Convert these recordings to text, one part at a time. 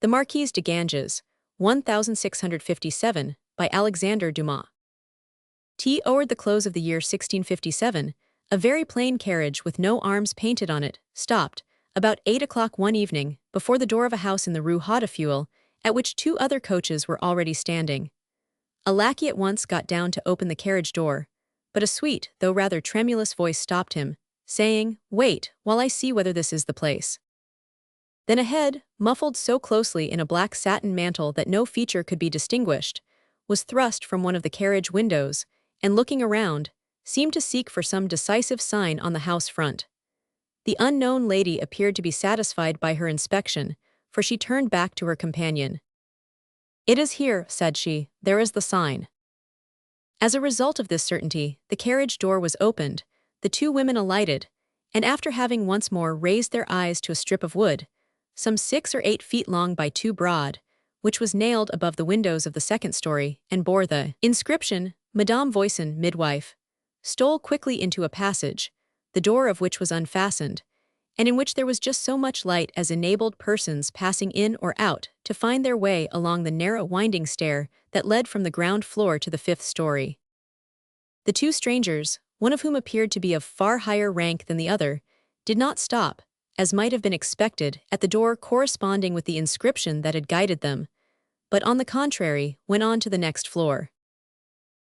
The Marquise de Ganges, 1657, by Alexandre Dumas. Toward the close of the year 1657, a very plain carriage with no arms painted on it stopped, about 8 o'clock one evening, before the door of a house in the Rue Hautefeuille, at which two other coaches were already standing. A lackey at once got down to open the carriage door, but a sweet, though rather tremulous voice stopped him, saying, "Wait, while I see whether this is the place." Then a head, muffled so closely in a black satin mantle that no feature could be distinguished, was thrust from one of the carriage windows, and looking around, seemed to seek for some decisive sign on the house front. The unknown lady appeared to be satisfied by her inspection, for she turned back to her companion. "It is here," said she, "there is the sign." As a result of this certainty, the carriage door was opened, the two women alighted, and after having once more raised their eyes to a strip of wood, some 6 or 8 feet long by 2 broad, which was nailed above the windows of the second story and bore the inscription, "Madame Voisin, midwife," stole quickly into a passage, the door of which was unfastened, and in which there was just so much light as enabled persons passing in or out to find their way along the narrow winding stair that led from the ground floor to the 5th story. The two strangers, one of whom appeared to be of far higher rank than the other, did not stop, as might have been expected, at the door corresponding with the inscription that had guided them, but on the contrary went on to the next floor.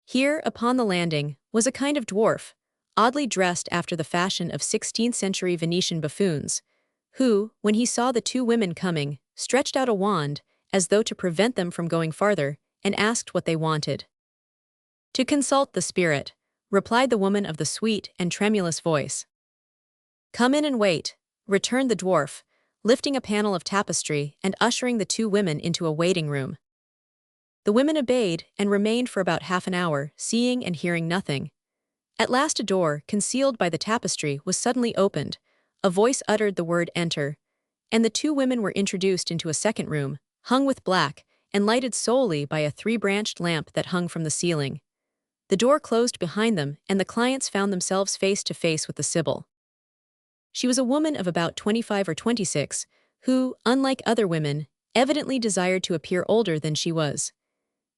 Here, upon the landing, was a kind of dwarf, oddly dressed after the fashion of 16th-century Venetian buffoons, who, when he saw the two women coming, stretched out a wand, as though to prevent them from going farther, and asked what they wanted. "To consult the spirit," replied the woman of the sweet and tremulous voice. "Come in and wait," returned the dwarf, lifting a panel of tapestry and ushering the two women into a waiting room. The women obeyed and remained for about half an hour, seeing and hearing nothing. At last a door, concealed by the tapestry, was suddenly opened, a voice uttered the word "enter," and the two women were introduced into a second room, hung with black, and lighted solely by a 3-branched lamp that hung from the ceiling. The door closed behind them, and the clients found themselves face to face with the Sibyl. She was a woman of about 25 or 26, who, unlike other women, evidently desired to appear older than she was.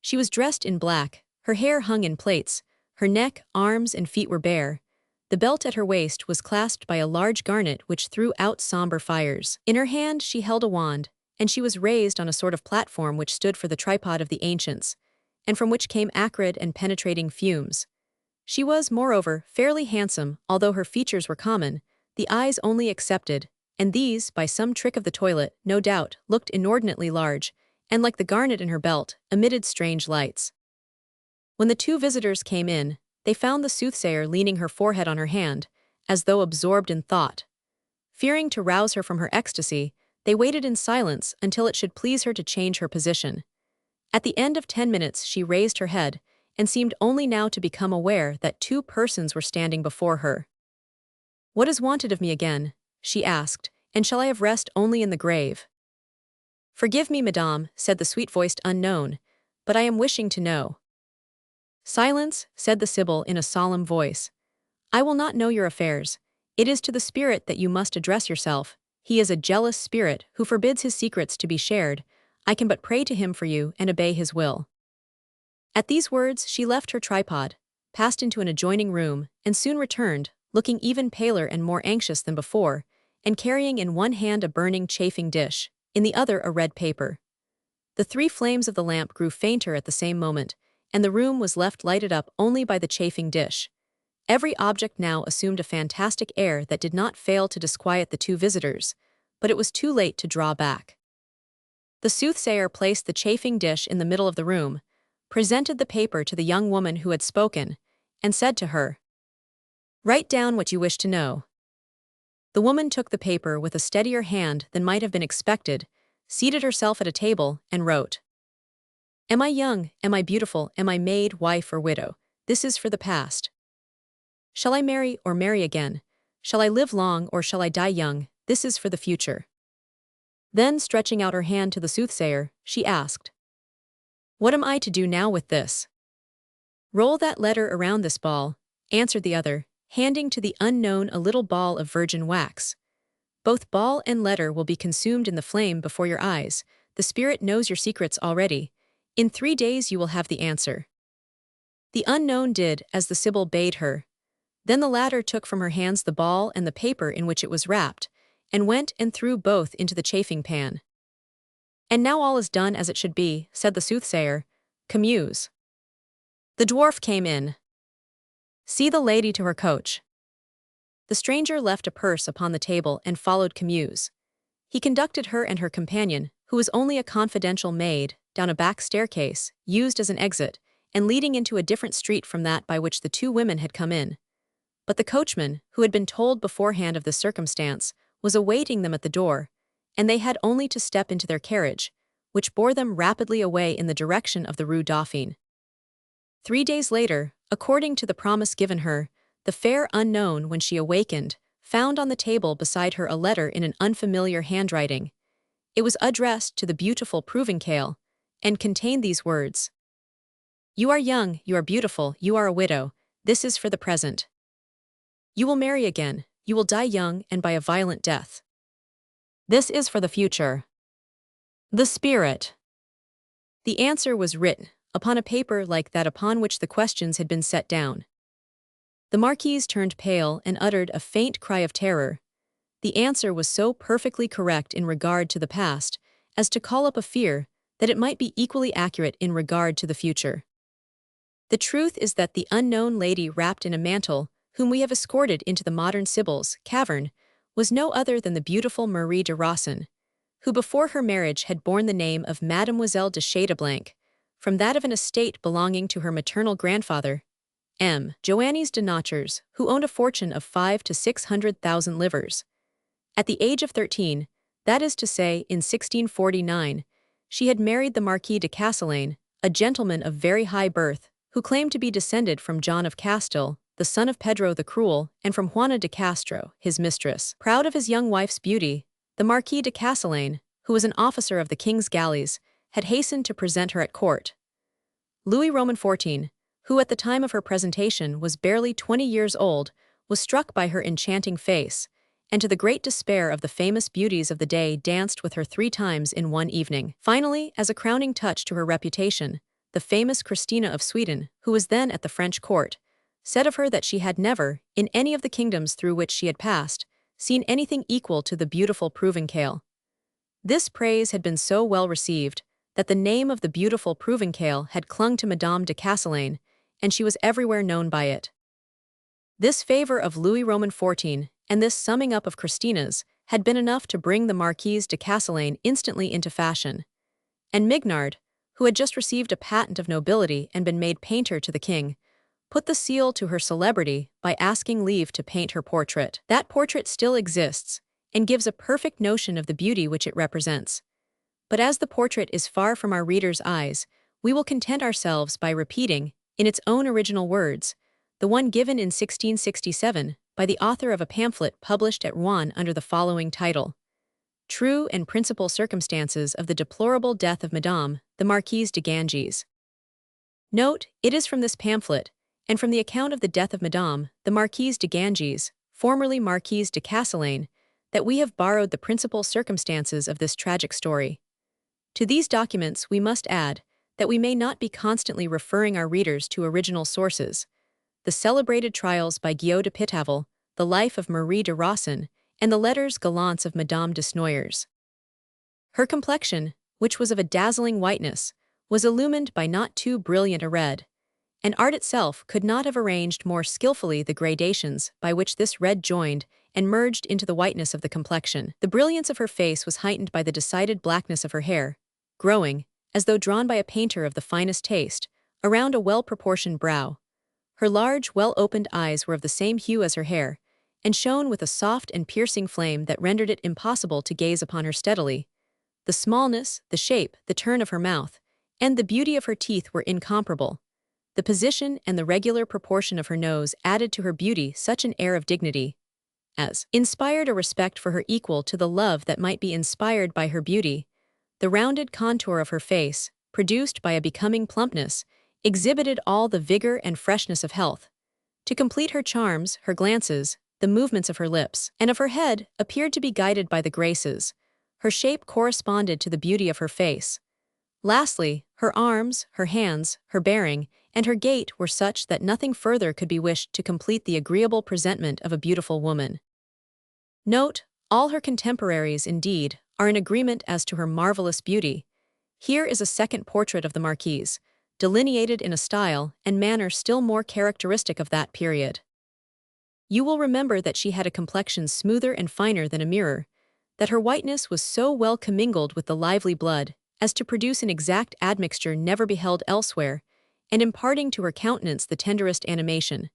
She was dressed in black, her hair hung in plaits, her neck, arms, and feet were bare. The belt at her waist was clasped by a large garnet which threw out somber fires. In her hand she held a wand, and she was raised on a sort of platform which stood for the tripod of the ancients, and from which came acrid and penetrating fumes. She was, moreover, fairly handsome, although her features were common, the eyes only excepted, and these, by some trick of the toilet, no doubt, looked inordinately large, and like the garnet in her belt, emitted strange lights. When the two visitors came in, they found the soothsayer leaning her forehead on her hand, as though absorbed in thought. Fearing to rouse her from her ecstasy, they waited in silence until it should please her to change her position. At the end of 10 minutes she raised her head, and seemed only now to become aware that two persons were standing before her. "What is wanted of me again?" she asked, "and shall I have rest only in the grave?" "Forgive me, madame," said the sweet-voiced unknown, "but I am wishing to know." "Silence," said the Sibyl in a solemn voice. "I will not know your affairs. It is to the spirit that you must address yourself. He is a jealous spirit who forbids his secrets to be shared. I can but pray to him for you and obey his will." At these words she left her tripod, passed into an adjoining room, and soon returned, looking even paler and more anxious than before, and carrying in one hand a burning chafing dish, in the other a red paper. The 3 flames of the lamp grew fainter at the same moment, and the room was left lighted up only by the chafing dish. Every object now assumed a fantastic air that did not fail to disquiet the two visitors, but it was too late to draw back. The soothsayer placed the chafing dish in the middle of the room, presented the paper to the young woman who had spoken, and said to her, "Write down what you wish to know." The woman took the paper with a steadier hand than might have been expected, seated herself at a table, and wrote, "Am I young? Am I beautiful? Am I maid, wife, or widow? This is for the past. Shall I marry or marry again? Shall I live long or shall I die young? This is for the future." Then, stretching out her hand to the soothsayer, she asked, "What am I to do now with this?" "Roll that letter around this ball," answered the other, handing to the unknown a little ball of virgin wax. "Both ball and letter will be consumed in the flame before your eyes. the spirit knows your secrets already. In 3 days you will have the answer." The unknown did as the Sibyl bade her. Then the latter took from her hands the ball and the paper in which it was wrapped, and went and threw both into the chafing pan. "And now all is done as it should be," said the soothsayer. "Commuse." The dwarf came in. "See the lady to her coach." The stranger left a purse upon the table and followed Commuse. He conducted her and her companion, who was only a confidential maid, down a back staircase, used as an exit, and leading into a different street from that by which the two women had come in. But the coachman, who had been told beforehand of this circumstance, was awaiting them at the door, and they had only to step into their carriage, which bore them rapidly away in the direction of the Rue Dauphine. 3 days later, according to the promise given her, the fair unknown, when she awakened, found on the table beside her a letter in an unfamiliar handwriting. It was addressed to the beautiful Provençale, and contained these words: "You are young, you are beautiful, you are a widow. This is for the present. You will marry again, you will die young and by a violent death. This is for the future. The spirit." The answer was written upon a paper like that upon which the questions had been set down. The Marquise turned pale and uttered a faint cry of terror. The answer was so perfectly correct in regard to the past as to call up a fear that it might be equally accurate in regard to the future. The truth is that the unknown lady wrapped in a mantle, whom we have escorted into the modern Sibyl's cavern, was no other than the beautiful Marie de Rossan, who before her marriage had borne the name of Mademoiselle de Châteaublanc, from that of an estate belonging to her maternal grandfather, M. Joannes de Nochers, who owned a fortune of 500 to 600,000 livres. At the age of 13, that is to say, in 1649, she had married the Marquis de Castellane, a gentleman of very high birth, who claimed to be descended from John of Castile, the son of Pedro the Cruel, and from Juana de Castro, his mistress. Proud of his young wife's beauty, the Marquis de Castellane, who was an officer of the king's galleys, had hastened to present her at court. Louis Roman XIV, who at the time of her presentation was barely 20 years old, was struck by her enchanting face, and to the great despair of the famous beauties of the day danced with her 3 times in one evening. Finally, as a crowning touch to her reputation, the famous Christina of Sweden, who was then at the French court, said of her that she had never, in any of the kingdoms through which she had passed, seen anything equal to the beautiful Provençale. This praise had been so well received that the name of the beautiful Provençale had clung to Madame de Castellane, and she was everywhere known by it. This favor of Louis Roman XIV and this summing up of Christina's had been enough to bring the Marquise de Castellane instantly into fashion. And Mignard, who had just received a patent of nobility and been made painter to the king, put the seal to her celebrity by asking leave to paint her portrait. That portrait still exists, and gives a perfect notion of the beauty which it represents. But as the portrait is far from our readers' eyes, we will content ourselves by repeating, in its own original words, the one given in 1667 by the author of a pamphlet published at Rouen under the following title: True and Principal Circumstances of the Deplorable Death of Madame, the Marquise de Ganges. Note, it is from this pamphlet, and from the account of the death of Madame, the Marquise de Ganges, formerly Marquise de Castellane, that we have borrowed the principal circumstances of this tragic story. To these documents we must add that we may not be constantly referring our readers to original sources: the celebrated trials by Guillaume de Pitaval, the life of Marie de Rossan, and the letters gallants of Madame de Snoyers. Her complexion, which was of a dazzling whiteness, was illumined by not too brilliant a red, and art itself could not have arranged more skillfully the gradations by which this red joined and merged into the whiteness of the complexion. The brilliance of her face was heightened by the decided blackness of her hair, growing, as though drawn by a painter of the finest taste, around a well-proportioned brow. Her large, well-opened eyes were of the same hue as her hair, and shone with a soft and piercing flame that rendered it impossible to gaze upon her steadily. The smallness, the shape, the turn of her mouth, and the beauty of her teeth were incomparable. The position and the regular proportion of her nose added to her beauty such an air of dignity as inspired a respect for her equal to the love that might be inspired by her beauty. The rounded contour of her face, produced by a becoming plumpness, exhibited all the vigor and freshness of health. To complete her charms, her glances, the movements of her lips, and of her head appeared to be guided by the graces. Her shape corresponded to the beauty of her face. Lastly, her arms, her hands, her bearing, and her gait were such that nothing further could be wished to complete the agreeable presentment of a beautiful woman. Note, all her contemporaries, indeed, are in agreement as to her marvelous beauty. Here is a second portrait of the Marquise, delineated in a style and manner still more characteristic of that period. You will remember that she had a complexion smoother and finer than a mirror, that her whiteness was so well commingled with the lively blood as to produce an exact admixture never beheld elsewhere, and imparting to her countenance the tenderest animation.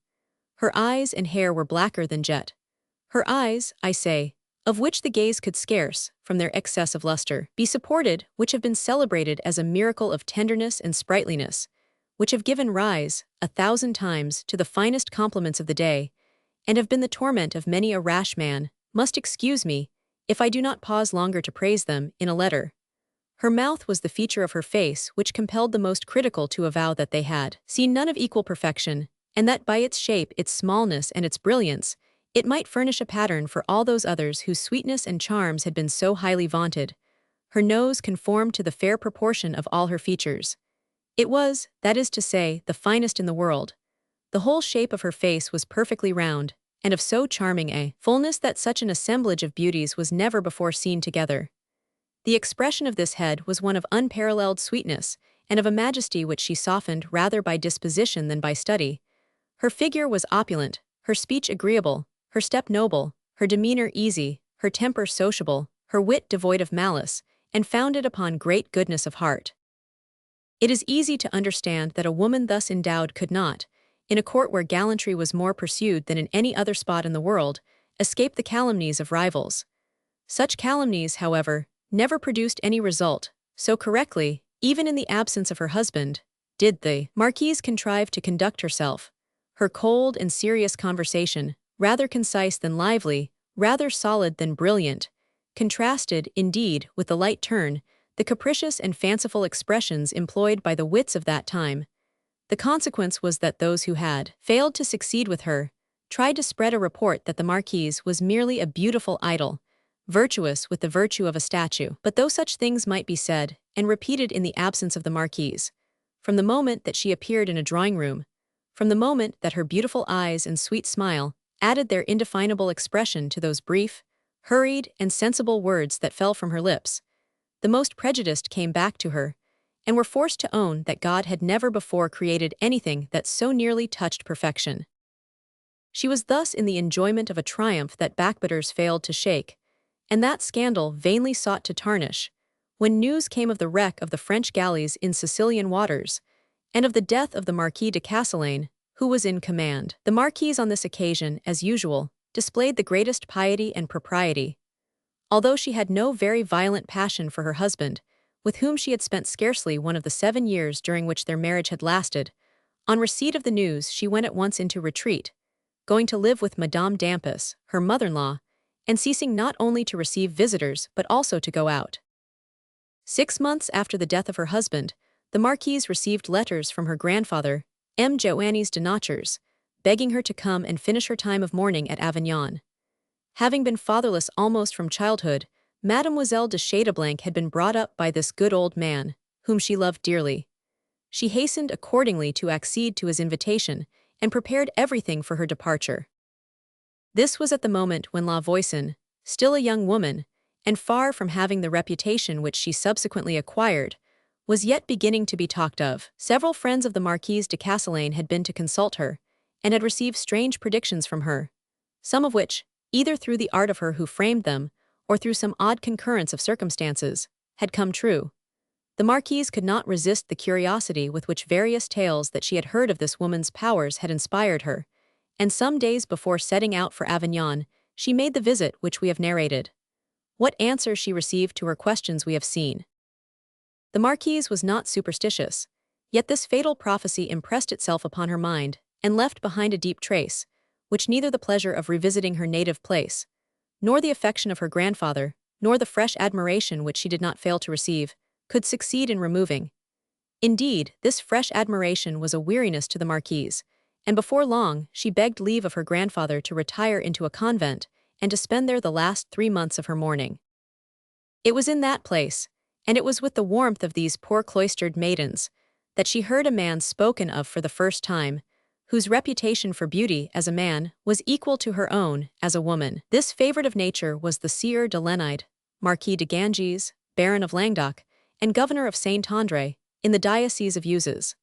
Her eyes and hair were blacker than jet. Her eyes, I say, of which the gaze could scarce, from their excess of luster, be supported, which have been celebrated as a miracle of tenderness and sprightliness, which have given rise, 1,000 times, to the finest compliments of the day, and have been the torment of many a rash man, must excuse me, if I do not pause longer to praise them, in a letter. Her mouth was the feature of her face which compelled the most critical to avow that they had seen none of equal perfection, and that by its shape, its smallness, and its brilliance, it might furnish a pattern for all those others whose sweetness and charms had been so highly vaunted. Her nose conformed to the fair proportion of all her features. It was, that is to say, the finest in the world. The whole shape of her face was perfectly round, and of so charming a fullness that such an assemblage of beauties was never before seen together. The expression of this head was one of unparalleled sweetness, and of a majesty which she softened rather by disposition than by study. Her figure was opulent, her speech agreeable, her step noble, her demeanor easy, her temper sociable, her wit devoid of malice, and founded upon great goodness of heart. It is easy to understand that a woman thus endowed could not, in a court where gallantry was more pursued than in any other spot in the world, escape the calumnies of rivals. Such calumnies, however, never produced any result, so correctly, even in the absence of her husband, did the Marquise contrive to conduct herself. Her cold and serious conversation, rather concise than lively, rather solid than brilliant, contrasted, indeed, with the light turn, the capricious and fanciful expressions employed by the wits of that time. The consequence was that those who had failed to succeed with her tried to spread a report that the Marquise was merely a beautiful idol, virtuous with the virtue of a statue. But though such things might be said and repeated in the absence of the Marquise, from the moment that she appeared in a drawing-room, from the moment that her beautiful eyes and sweet smile added their indefinable expression to those brief, hurried, and sensible words that fell from her lips, the most prejudiced came back to her, and were forced to own that God had never before created anything that so nearly touched perfection. She was thus in the enjoyment of a triumph that backbitters failed to shake, and that scandal vainly sought to tarnish, when news came of the wreck of the French galleys in Sicilian waters, and of the death of the Marquis de Ganges, who was in command. The Marquise on this occasion, as usual, displayed the greatest piety and propriety. Although she had no very violent passion for her husband, with whom she had spent scarcely one of the 7 years during which their marriage had lasted, on receipt of the news she went at once into retreat, going to live with Madame Dumas, her mother-in-law, and ceasing not only to receive visitors but also to go out. 6 months after the death of her husband, the Marquise received letters from her grandfather, M. Joannis de Ganges, begging her to come and finish her time of mourning at Avignon. Having been fatherless almost from childhood, Mademoiselle de Châteaublanc had been brought up by this good old man, whom she loved dearly. She hastened accordingly to accede to his invitation, and prepared everything for her departure. This was at the moment when La Voisin, still a young woman, and far from having the reputation which she subsequently acquired, was yet beginning to be talked of. Several friends of the Marquise de Ganges had been to consult her, and had received strange predictions from her, some of which, either through the art of her who framed them, or through some odd concurrence of circumstances, had come true. The Marquise could not resist the curiosity with which various tales that she had heard of this woman's powers had inspired her, and some days before setting out for Avignon, she made the visit which we have narrated. What answer she received to her questions we have seen. The Marquise was not superstitious, yet this fatal prophecy impressed itself upon her mind, and left behind a deep trace, which neither the pleasure of revisiting her native place, nor the affection of her grandfather, nor the fresh admiration which she did not fail to receive, could succeed in removing. Indeed, this fresh admiration was a weariness to the Marquise, and before long she begged leave of her grandfather to retire into a convent, and to spend there the last 3 months of her mourning. It was in that place, and it was with the warmth of these poor cloistered maidens, that she heard a man spoken of for the first time, whose reputation for beauty as a man was equal to her own as a woman. This favorite of nature was the Sieur de Lenide, Marquis de Ganges, Baron of Languedoc, and Governor of Saint-Andre, in the Diocese of Uzes.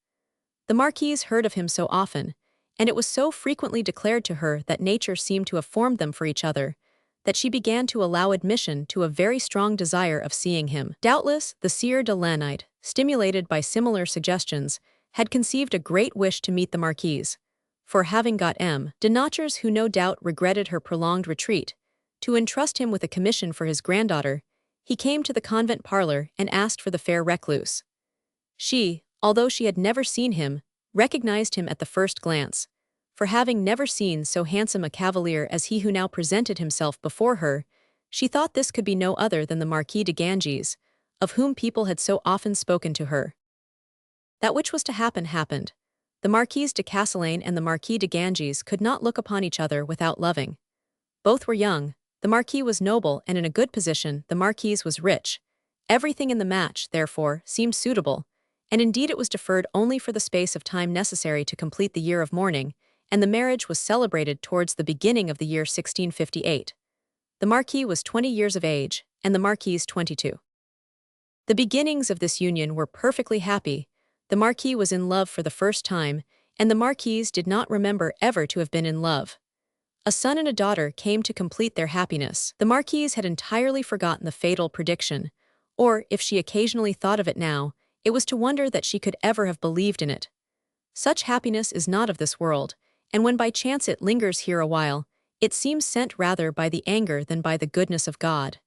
The Marquise heard of him so often, and it was so frequently declared to her that nature seemed to have formed them for each other, that she began to allow admission to a very strong desire of seeing him. Doubtless, the Sieur de Lenide, stimulated by similar suggestions, had conceived a great wish to meet the Marquise, for having got de Ganges, who no doubt regretted her prolonged retreat, to entrust him with a commission for his granddaughter, he came to the convent parlor and asked for the fair recluse. She, although she had never seen him, recognized him at the first glance, for having never seen so handsome a cavalier as he who now presented himself before her, she thought this could be no other than the Marquis de Ganges, of whom people had so often spoken to her. That which was to happen happened. The Marquise de Castellane and the Marquis de Ganges could not look upon each other without loving. Both were young, the Marquis was noble and in a good position, the Marquise was rich. Everything in the match, therefore, seemed suitable, and indeed it was deferred only for the space of time necessary to complete the year of mourning, and the marriage was celebrated towards the beginning of the year 1658. The Marquis was 20 years of age, and the Marquise 22. The beginnings of this union were perfectly happy. The Marquis was in love for the first time, and the Marquise did not remember ever to have been in love. A son and a daughter came to complete their happiness. The Marquise had entirely forgotten the fatal prediction, or, if she occasionally thought of it now, it was to wonder that she could ever have believed in it. Such happiness is not of this world, and when by chance it lingers here a while, it seems sent rather by the anger than by the goodness of God.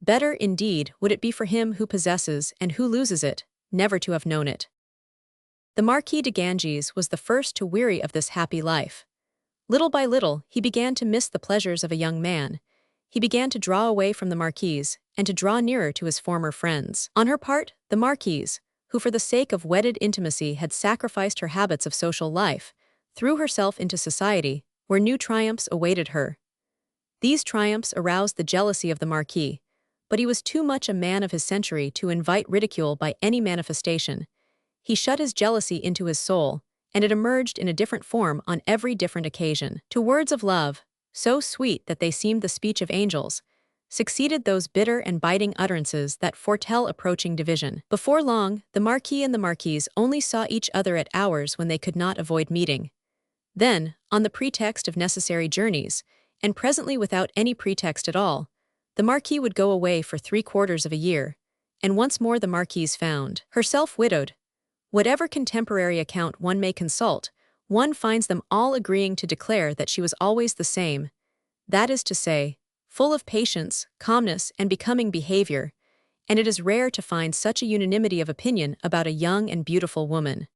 Better, indeed, would it be for him who possesses and who loses it, never to have known it. The Marquis de Ganges was the first to weary of this happy life. Little by little, he began to miss the pleasures of a young man. He began to draw away from the Marquise, and to draw nearer to his former friends. On her part, the Marquise, who for the sake of wedded intimacy had sacrificed her habits of social life, threw herself into society, where new triumphs awaited her. These triumphs aroused the jealousy of the Marquis, but he was too much a man of his century to invite ridicule by any manifestation. He shut his jealousy into his soul, and it emerged in a different form on every different occasion. To words of love, so sweet that they seemed the speech of angels, succeeded those bitter and biting utterances that foretell approaching division. Before long, the Marquis and the Marquise only saw each other at hours when they could not avoid meeting. Then, on the pretext of necessary journeys, and presently without any pretext at all, the Marquis would go away for 3/4 of a year, and once more the Marquise found herself widowed. Whatever contemporary account one may consult, one finds them all agreeing to declare that she was always the same, that is to say, full of patience, calmness, and becoming behavior, and it is rare to find such a unanimity of opinion about a young and beautiful woman.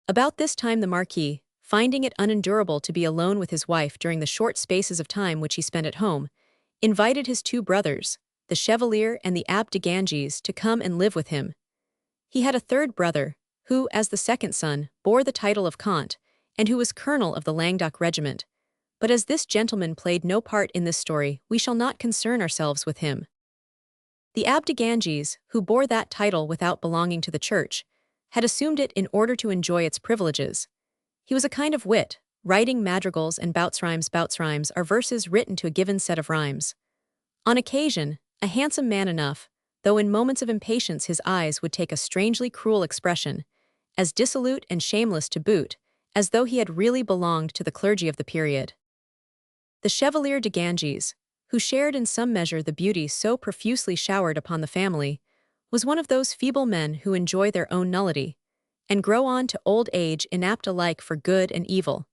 About this time the Marquis, finding it unendurable to be alone with his wife during the short spaces of time which he spent at home, invited his 2 brothers, the Chevalier and the Abbé de Ganges, to come and live with him. He had a 3rd brother, who, as the second son, bore the title of Comte, and who was colonel of the Languedoc regiment. But as this gentleman played no part in this story, we shall not concern ourselves with him. The Abbé de Ganges, who bore that title without belonging to the church, had assumed it in order to enjoy its privileges. He was a kind of wit, writing madrigals and bouts rhymes. Bouts rhymes are verses written to a given set of rhymes. On occasion, a handsome man enough, though in moments of impatience his eyes would take a strangely cruel expression, as dissolute and shameless to boot, as though he had really belonged to the clergy of the period. The Chevalier de Ganges, who shared in some measure the beauty so profusely showered upon the family, was one of those feeble men who enjoy their own nullity, and grow on to old age inapt alike for good and evil,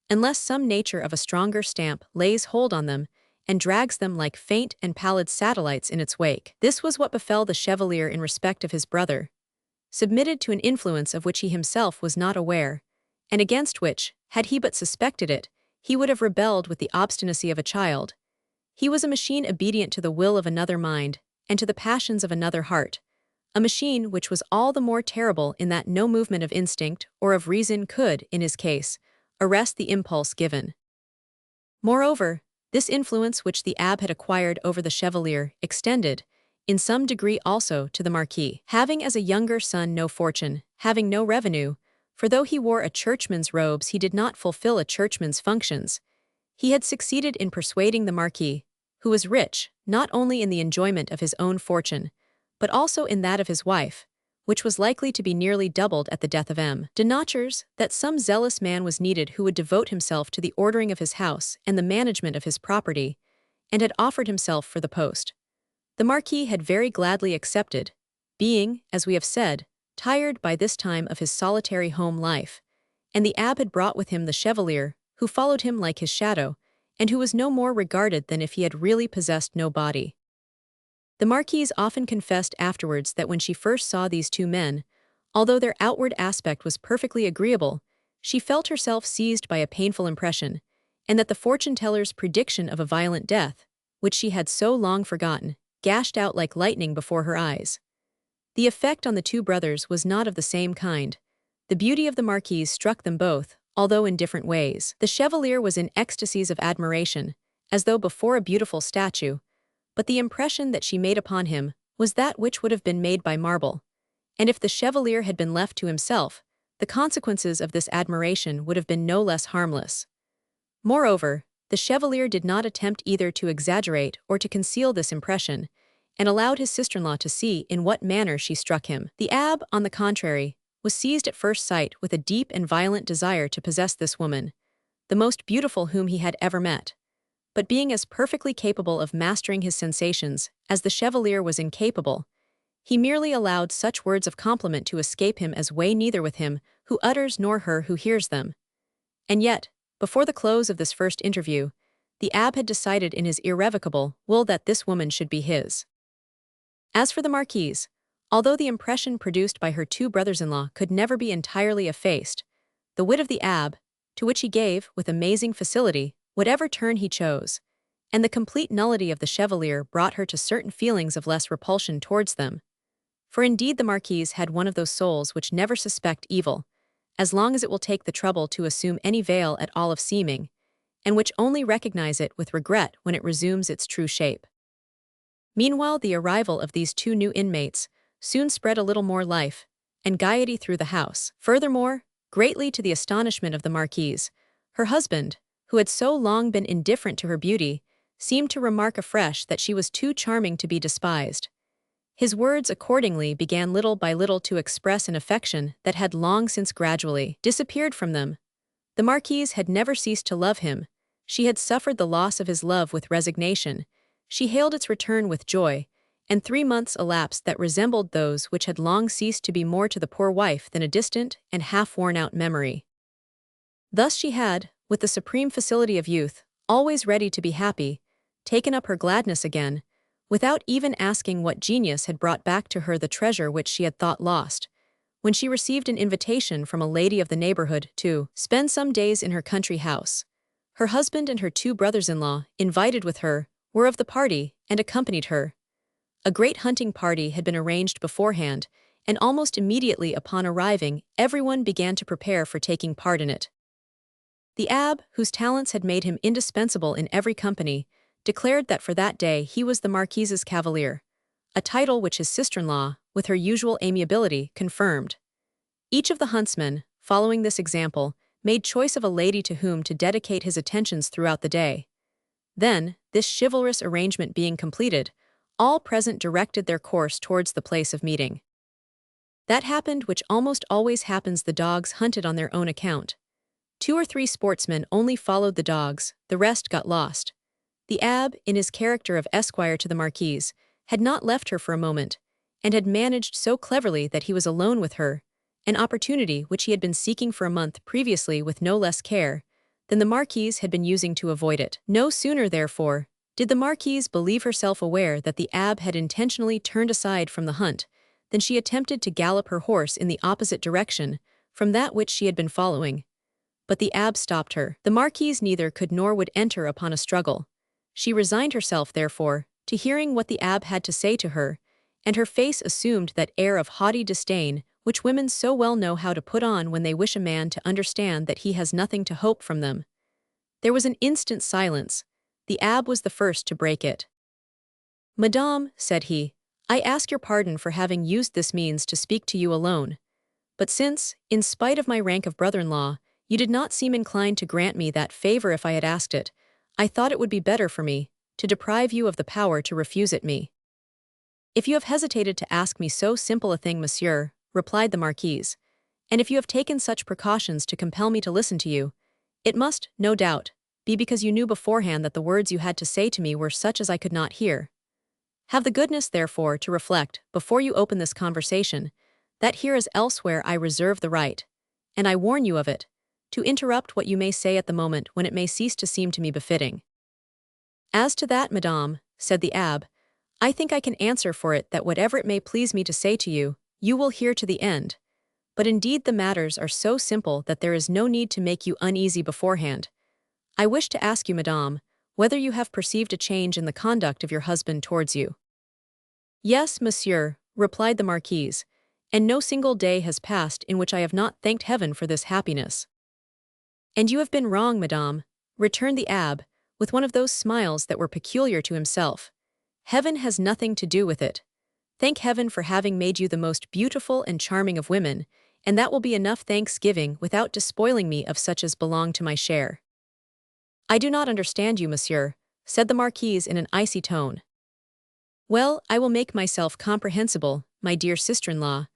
unless some nature of a stronger stamp lays hold on them and drags them like faint and pallid satellites in its wake. This was what befell the Chevalier in respect of his brother, submitted to an influence of which he himself was not aware, and against which, had he but suspected it, he would have rebelled with the obstinacy of a child. He was a machine obedient to the will of another mind, and to the passions of another heart, a machine which was all the more terrible in that no movement of instinct or of reason could, in his case, arrest the impulse given. Moreover, this influence which the Abbé had acquired over the Chevalier extended, in some degree also to the Marquis. Having as a younger son no fortune, having no revenue, for though he wore a churchman's robes he did not fulfill a churchman's functions, he had succeeded in persuading the Marquis, who was rich, not only in the enjoyment of his own fortune, but also in that of his wife, which was likely to be nearly doubled at the death of de Ganges, that some zealous man was needed who would devote himself to the ordering of his house and the management of his property, and had offered himself for the post. The Marquis had very gladly accepted, being, as we have said, tired by this time of his solitary home life, and the abbé had brought with him the chevalier, who followed him like his shadow, and who was no more regarded than if he had really possessed no body. The Marquise often confessed afterwards that when she first saw these two men, although their outward aspect was perfectly agreeable, she felt herself seized by a painful impression, and that the fortune-teller's prediction of a violent death, which she had so long forgotten, gashed out like lightning before her eyes. The effect on the two brothers was not of the same kind. The beauty of the Marquise struck them both, although in different ways. The chevalier was in ecstasies of admiration, as though before a beautiful statue, but the impression that she made upon him was that which would have been made by marble, and if the chevalier had been left to himself, the consequences of this admiration would have been no less harmless. Moreover, the chevalier did not attempt either to exaggerate or to conceal this impression, and allowed his sister-in-law to see in what manner she struck him. The abbé, on the contrary, was seized at first sight with a deep and violent desire to possess this woman, the most beautiful whom he had ever met. But being as perfectly capable of mastering his sensations as the chevalier was incapable, he merely allowed such words of compliment to escape him as weigh neither with him who utters nor her who hears them. And yet, before the close of this first interview, the abbé had decided in his irrevocable will that this woman should be his. As for the Marquise, although the impression produced by her two brothers-in-law could never be entirely effaced, the wit of the abbé, to which he gave, with amazing facility, whatever turn he chose, and the complete nullity of the chevalier brought her to certain feelings of less repulsion towards them. For indeed the Marquise had one of those souls which never suspect evil, as long as it will take the trouble to assume any veil at all of seeming, and which only recognize it with regret when it resumes its true shape. Meanwhile the arrival of these two new inmates soon spread a little more life and gaiety through the house. Furthermore, greatly to the astonishment of the Marquise, her husband, who had so long been indifferent to her beauty, seemed to remark afresh that she was too charming to be despised. His words accordingly began little by little to express an affection that had long since gradually disappeared from them. The Marquise had never ceased to love him. She had suffered the loss of his love with resignation. She hailed its return with joy, and 3 months elapsed that resembled those which had long ceased to be more to the poor wife than a distant and half-worn-out memory. Thus she had, with the supreme facility of youth, always ready to be happy, taken up her gladness again, without even asking what genius had brought back to her the treasure which she had thought lost, when she received an invitation from a lady of the neighborhood to spend some days in her country house. Her husband and her two brothers-in-law, invited with her, were of the party and accompanied her. A great hunting party had been arranged beforehand, and almost immediately upon arriving, everyone began to prepare for taking part in it. The abbé, whose talents had made him indispensable in every company, declared that for that day he was the Marquise's cavalier, a title which his sister-in-law, with her usual amiability, confirmed. Each of the huntsmen, following this example, made choice of a lady to whom to dedicate his attentions throughout the day. Then, this chivalrous arrangement being completed, all present directed their course towards the place of meeting. That happened which almost always happens: the dogs hunted on their own account. 2 or 3 sportsmen only followed the dogs, the rest got lost. The abbé, in his character of esquire to the Marquise, had not left her for a moment, and had managed so cleverly that he was alone with her, an opportunity which he had been seeking for a month previously with no less care than the Marquise had been using to avoid it. No sooner, therefore, did the Marquise believe herself aware that the abbé had intentionally turned aside from the hunt, than she attempted to gallop her horse in the opposite direction from that which she had been following. But the abbé stopped her. The Marquise neither could nor would enter upon a struggle. She resigned herself, therefore, to hearing what the abbé had to say to her, and her face assumed that air of haughty disdain which women so well know how to put on when they wish a man to understand that he has nothing to hope from them. There was an instant silence. The abbé was the first to break it. "Madame," said he, I ask your pardon for having used this means to speak to you alone. But since, in spite of my rank of brother-in-law, you did not seem inclined to grant me that favor if I had asked it, I thought it would be better for me to deprive you of the power to refuse it me. If you have hesitated to ask me so simple a thing, monsieur, replied the Marquise, and if you have taken such precautions to compel me to listen to you, it must, no doubt, be because you knew beforehand that the words you had to say to me were such as I could not hear. Have the goodness, therefore, to reflect, before you open this conversation, that here as elsewhere I reserve the right, and I warn you of it, to interrupt what you may say at the moment when it may cease to seem to me befitting. As to that, madame, said the abbe, I think I can answer for it that whatever it may please me to say to you, you will hear to the end. But indeed the matters are so simple that there is no need to make you uneasy beforehand. I wish to ask you, madame, whether you have perceived a change in the conduct of your husband towards you. Yes, monsieur, replied the Marquise, and no single day has passed in which I have not thanked heaven for this happiness. And you have been wrong, madame, returned the abbe, with one of those smiles that were peculiar to himself. Heaven has nothing to do with it. Thank heaven for having made you the most beautiful and charming of women, and that will be enough thanksgiving without despoiling me of such as belong to my share. I do not understand you, monsieur, said the Marquise in an icy tone. Well, I will make myself comprehensible, my dear sister-in-law.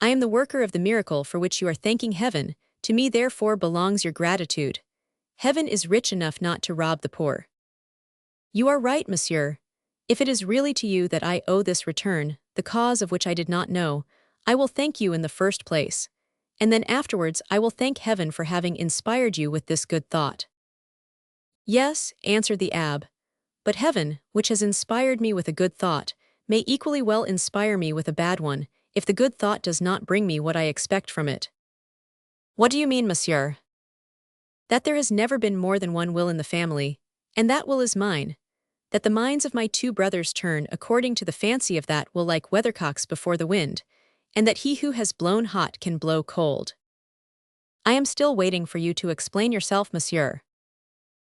I am the worker of the miracle for which you are thanking heaven, to me therefore belongs your gratitude. Heaven is rich enough not to rob the poor. You are right, monsieur. If it is really to you that I owe this return, the cause of which I did not know, I will thank you in the first place, and then afterwards I will thank heaven for having inspired you with this good thought. Yes, answered the abbe, but heaven, which has inspired me with a good thought, may equally well inspire me with a bad one, if the good thought does not bring me what I expect from it. What do you mean, monsieur? That there has never been more than one will in the family, and that will is mine. That the minds of my two brothers turn according to the fancy of that will like weathercocks before the wind, and that he who has blown hot can blow cold. I am still waiting for you to explain yourself, monsieur.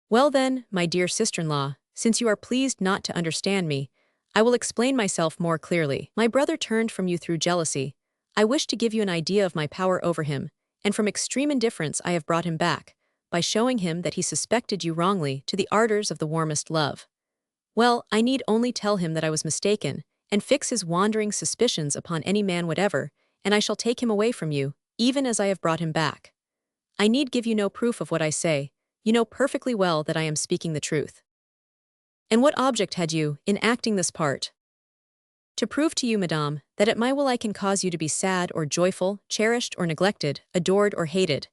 Well then, my dear sister-in-law, since you are pleased not to understand me, I will explain myself more clearly. My brother turned from you through jealousy. I wish to give you an idea of my power over him, and from extreme indifference I have brought him back, by showing him that he suspected you wrongly to the ardors of the warmest love. Well, I need only tell him that I was mistaken, and fix his wandering suspicions upon any man whatever, and I shall take him away from you, even as I have brought him back. I need give you no proof of what I say. You know perfectly well that I am speaking the truth. And what object had you, in acting this part? To prove to you, madame, that at my will I can cause you to be sad or joyful, cherished or neglected, adored or hated.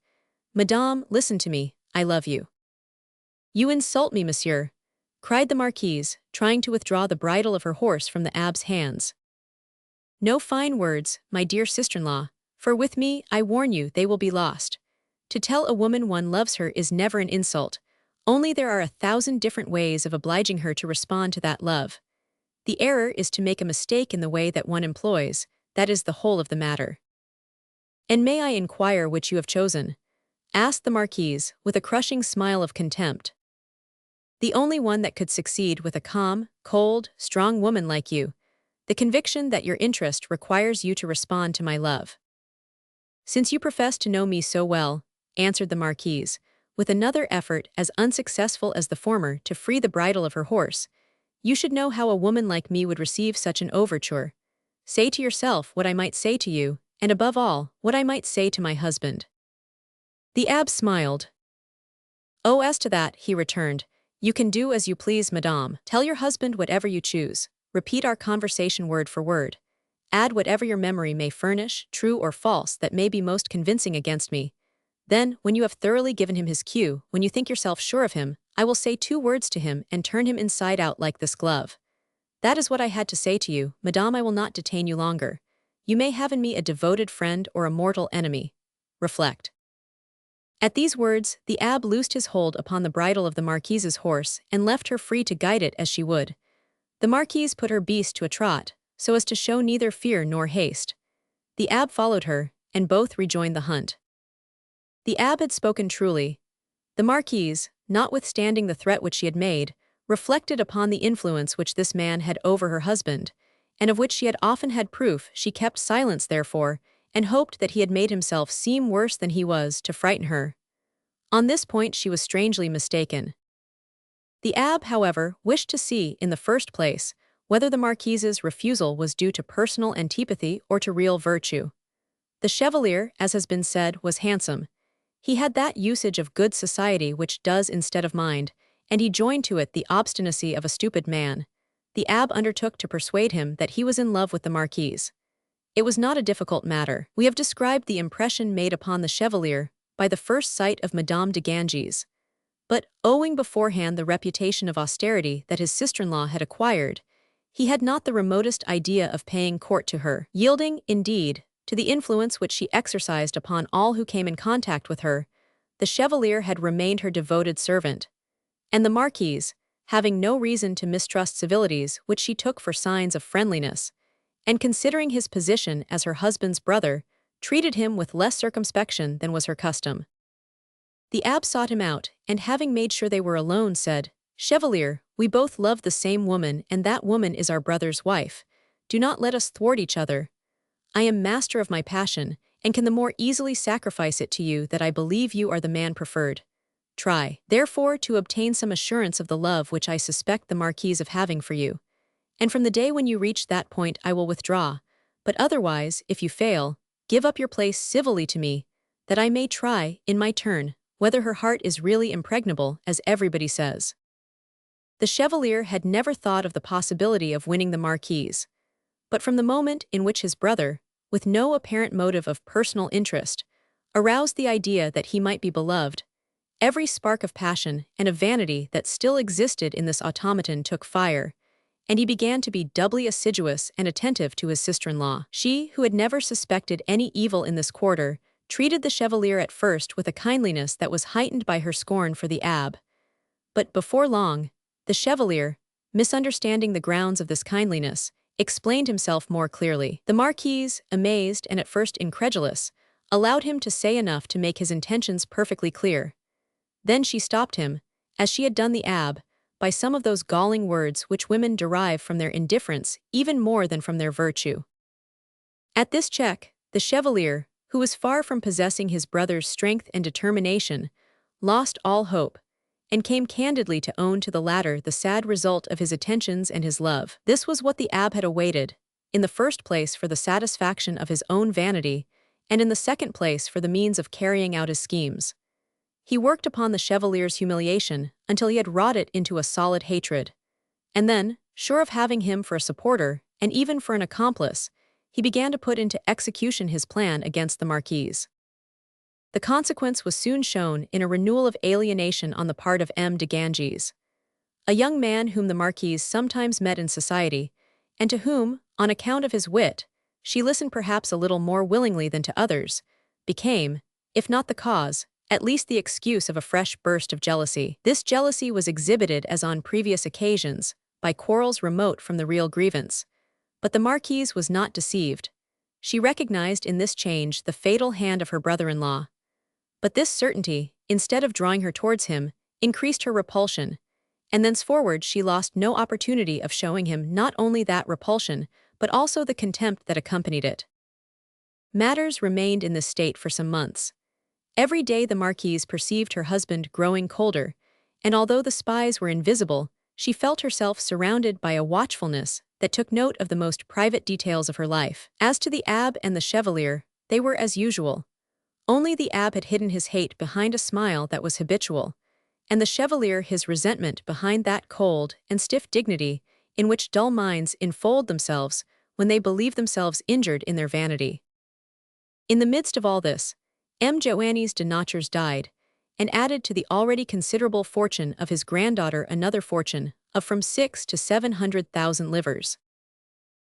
Madame, listen to me, I love you. You insult me, monsieur, cried the Marquise, trying to withdraw the bridle of her horse from the abbe's hands. No fine words, my dear sister-in-law, for with me, I warn you, they will be lost. To tell a woman one loves her is never an insult, only there are 1,000 different ways of obliging her to respond to that love. The error is to make a mistake in the way that one employs, that is the whole of the matter. And may I inquire which you have chosen? Asked the Marquise, with a crushing smile of contempt. The only one that could succeed with a calm, cold, strong woman like you, the conviction that your interest requires you to respond to my love. Since you profess to know me so well, answered the Marquise, with another effort as unsuccessful as the former to free the bridle of her horse, you should know how a woman like me would receive such an overture. Say to yourself what I might say to you, and above all, what I might say to my husband. The abbe smiled. Oh, as to that, he returned, you can do as you please, madame. Tell your husband whatever you choose. Repeat our conversation word for word. Add whatever your memory may furnish, true or false, that may be most convincing against me. Then, when you have thoroughly given him his cue, when you think yourself sure of him, I will say 2 words to him and turn him inside out like this glove. That is what I had to say to you, madame. I will not detain you longer. You may have in me a devoted friend or a mortal enemy. Reflect. At these words, the abbe loosed his hold upon the bridle of the Marquise's horse and left her free to guide it as she would. The Marquise put her beast to a trot, so as to show neither fear nor haste. The abbe followed her, and both rejoined the hunt. The abbe had spoken truly. The Marquise, notwithstanding the threat which she had made, reflected upon the influence which this man had over her husband, and of which she had often had proof, she kept silence therefore, and hoped that he had made himself seem worse than he was to frighten her. On this point she was strangely mistaken. The abbe, however, wished to see, in the first place, whether the marquise's refusal was due to personal antipathy or to real virtue. The chevalier, as has been said, was handsome. He had that usage of good society which does instead of mind, and he joined to it the obstinacy of a stupid man. The abbe undertook to persuade him that he was in love with the marquise. It was not a difficult matter. We have described the impression made upon the chevalier by the first sight of Madame de Ganges. But, owing beforehand the reputation of austerity that his sister-in-law had acquired, he had not the remotest idea of paying court to her, yielding, indeed, to the influence which she exercised upon all who came in contact with her. The chevalier had remained her devoted servant, and the marquise, having no reason to mistrust civilities which she took for signs of friendliness, and considering his position as her husband's brother, treated him with less circumspection than was her custom. The abbe sought him out, and having made sure they were alone, said, "Chevalier, we both love the same woman, and that woman is our brother's wife. Do not let us thwart each other. I am master of my passion, and can the more easily sacrifice it to you that I believe you are the man preferred. Try, therefore, to obtain some assurance of the love which I suspect the marquise of having for you. And from the day when you reach that point I will withdraw, but otherwise, if you fail, give up your place civilly to me, that I may try, in my turn, whether her heart is really impregnable, as everybody says." The chevalier had never thought of the possibility of winning the marquise. But from the moment in which his brother, with no apparent motive of personal interest, aroused the idea that he might be beloved, every spark of passion and of vanity that still existed in this automaton took fire, and he began to be doubly assiduous and attentive to his sister-in-law. She, who had never suspected any evil in this quarter, treated the chevalier at first with a kindliness that was heightened by her scorn for the abbe. But before long, the chevalier, misunderstanding the grounds of this kindliness, explained himself more clearly. The marquise, amazed and at first incredulous, allowed him to say enough to make his intentions perfectly clear. Then she stopped him, as she had done the abbe, by some of those galling words which women derive from their indifference even more than from their virtue. At this check, the chevalier, who was far from possessing his brother's strength and determination, lost all hope, and came candidly to own to the latter the sad result of his attentions and his love. This was what the abbe had awaited, in the first place for the satisfaction of his own vanity, and in the second place for the means of carrying out his schemes. He worked upon the chevalier's humiliation until he had wrought it into a solid hatred. And then, sure of having him for a supporter, and even for an accomplice, he began to put into execution his plan against the marquise. The consequence was soon shown in a renewal of alienation on the part of M. de Ganges, a young man whom the marquise sometimes met in society, and to whom, on account of his wit, she listened perhaps a little more willingly than to others, became, if not the cause, at least the excuse of a fresh burst of jealousy. This jealousy was exhibited, as on previous occasions, by quarrels remote from the real grievance. But the marquise was not deceived. She recognized in this change the fatal hand of her brother-in-law. But this certainty, instead of drawing her towards him, increased her repulsion, and thenceforward she lost no opportunity of showing him not only that repulsion, but also the contempt that accompanied it. Matters remained in this state for some months. Every day the marquise perceived her husband growing colder, and although the spies were invisible, she felt herself surrounded by a watchfulness that took note of the most private details of her life. As to the abbe and the chevalier, they were as usual. Only the abbe had hidden his hate behind a smile that was habitual, and the chevalier his resentment behind that cold and stiff dignity in which dull minds enfold themselves when they believe themselves injured in their vanity. In the midst of all this, M. Joannes de Ganges died, and added to the already considerable fortune of his granddaughter another fortune of from 600,000 to 700,000 livres.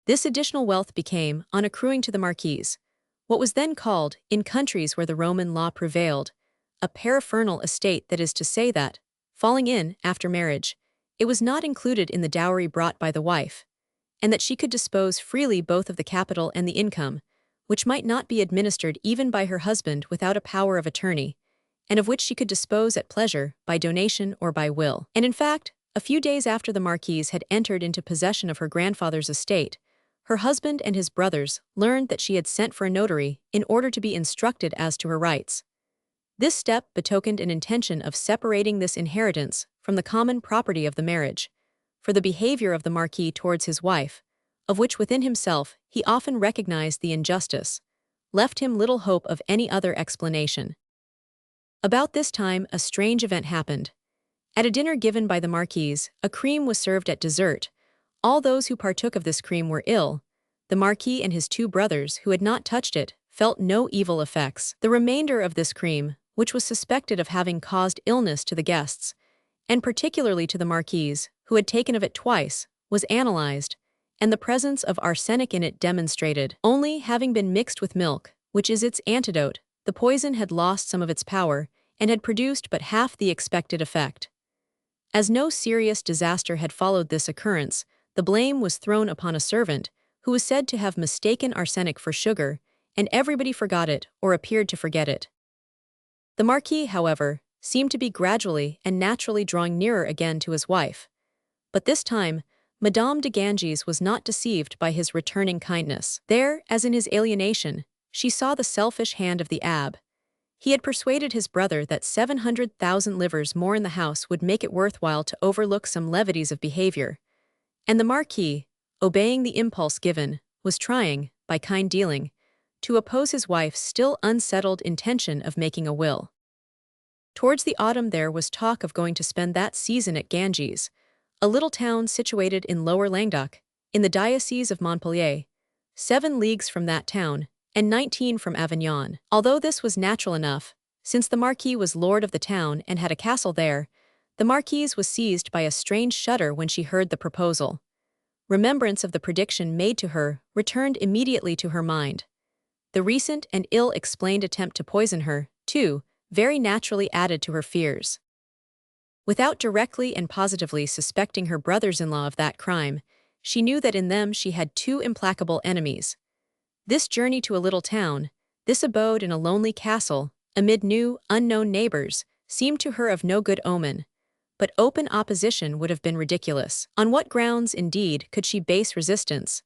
This additional wealth became, on accruing to the marquise, what was then called, in countries where the Roman law prevailed, a paraphernal estate, that is to say that, falling in, after marriage, it was not included in the dowry brought by the wife, and that she could dispose freely both of the capital and the income, which might not be administered even by her husband without a power of attorney, and of which she could dispose at pleasure, by donation or by will. And in fact, a few days after the marquise had entered into possession of her grandfather's estate, her husband and his brothers learned that she had sent for a notary in order to be instructed as to her rights. This step betokened an intention of separating this inheritance from the common property of the marriage, for the behavior of the Marquis towards his wife, of which within himself he often recognized the injustice, left him little hope of any other explanation. About this time, a strange event happened. At a dinner given by the Marquise, a cream was served at dessert. All those who partook of this cream were ill. The Marquis and his two brothers, who had not touched it, felt no evil effects. The remainder of this cream, which was suspected of having caused illness to the guests, and particularly to the Marquise, who had taken of it twice, was analyzed, and the presence of arsenic in it demonstrated. Only having been mixed with milk, which is its antidote, the poison had lost some of its power and had produced but half the expected effect. As no serious disaster had followed this occurrence, the blame was thrown upon a servant, who was said to have mistaken arsenic for sugar, and everybody forgot it or appeared to forget it. The Marquis, however, seemed to be gradually and naturally drawing nearer again to his wife. But this time, Madame de Ganges was not deceived by his returning kindness. There, as in his alienation, she saw the selfish hand of the abbe. He had persuaded his brother that 700,000 livres more in the house would make it worthwhile to overlook some levities of behavior. And the Marquis, obeying the impulse given, was trying, by kind dealing, to oppose his wife's still unsettled intention of making a will. Towards the autumn there was talk of going to spend that season at Ganges, a little town situated in Lower Languedoc, in the diocese of Montpellier, 7 leagues from that town, and 19 from Avignon. Although this was natural enough, since the Marquis was lord of the town and had a castle there, the Marquise was seized by a strange shudder when she heard the proposal. Remembrance of the prediction made to her returned immediately to her mind. The recent and ill-explained attempt to poison her, too, very naturally added to her fears. Without directly and positively suspecting her brothers-in-law of that crime, she knew that in them she had 2 implacable enemies. This journey to a little town, this abode in a lonely castle, amid new, unknown neighbors, seemed to her of no good omen. But open opposition would have been ridiculous. On what grounds, indeed, could she base resistance?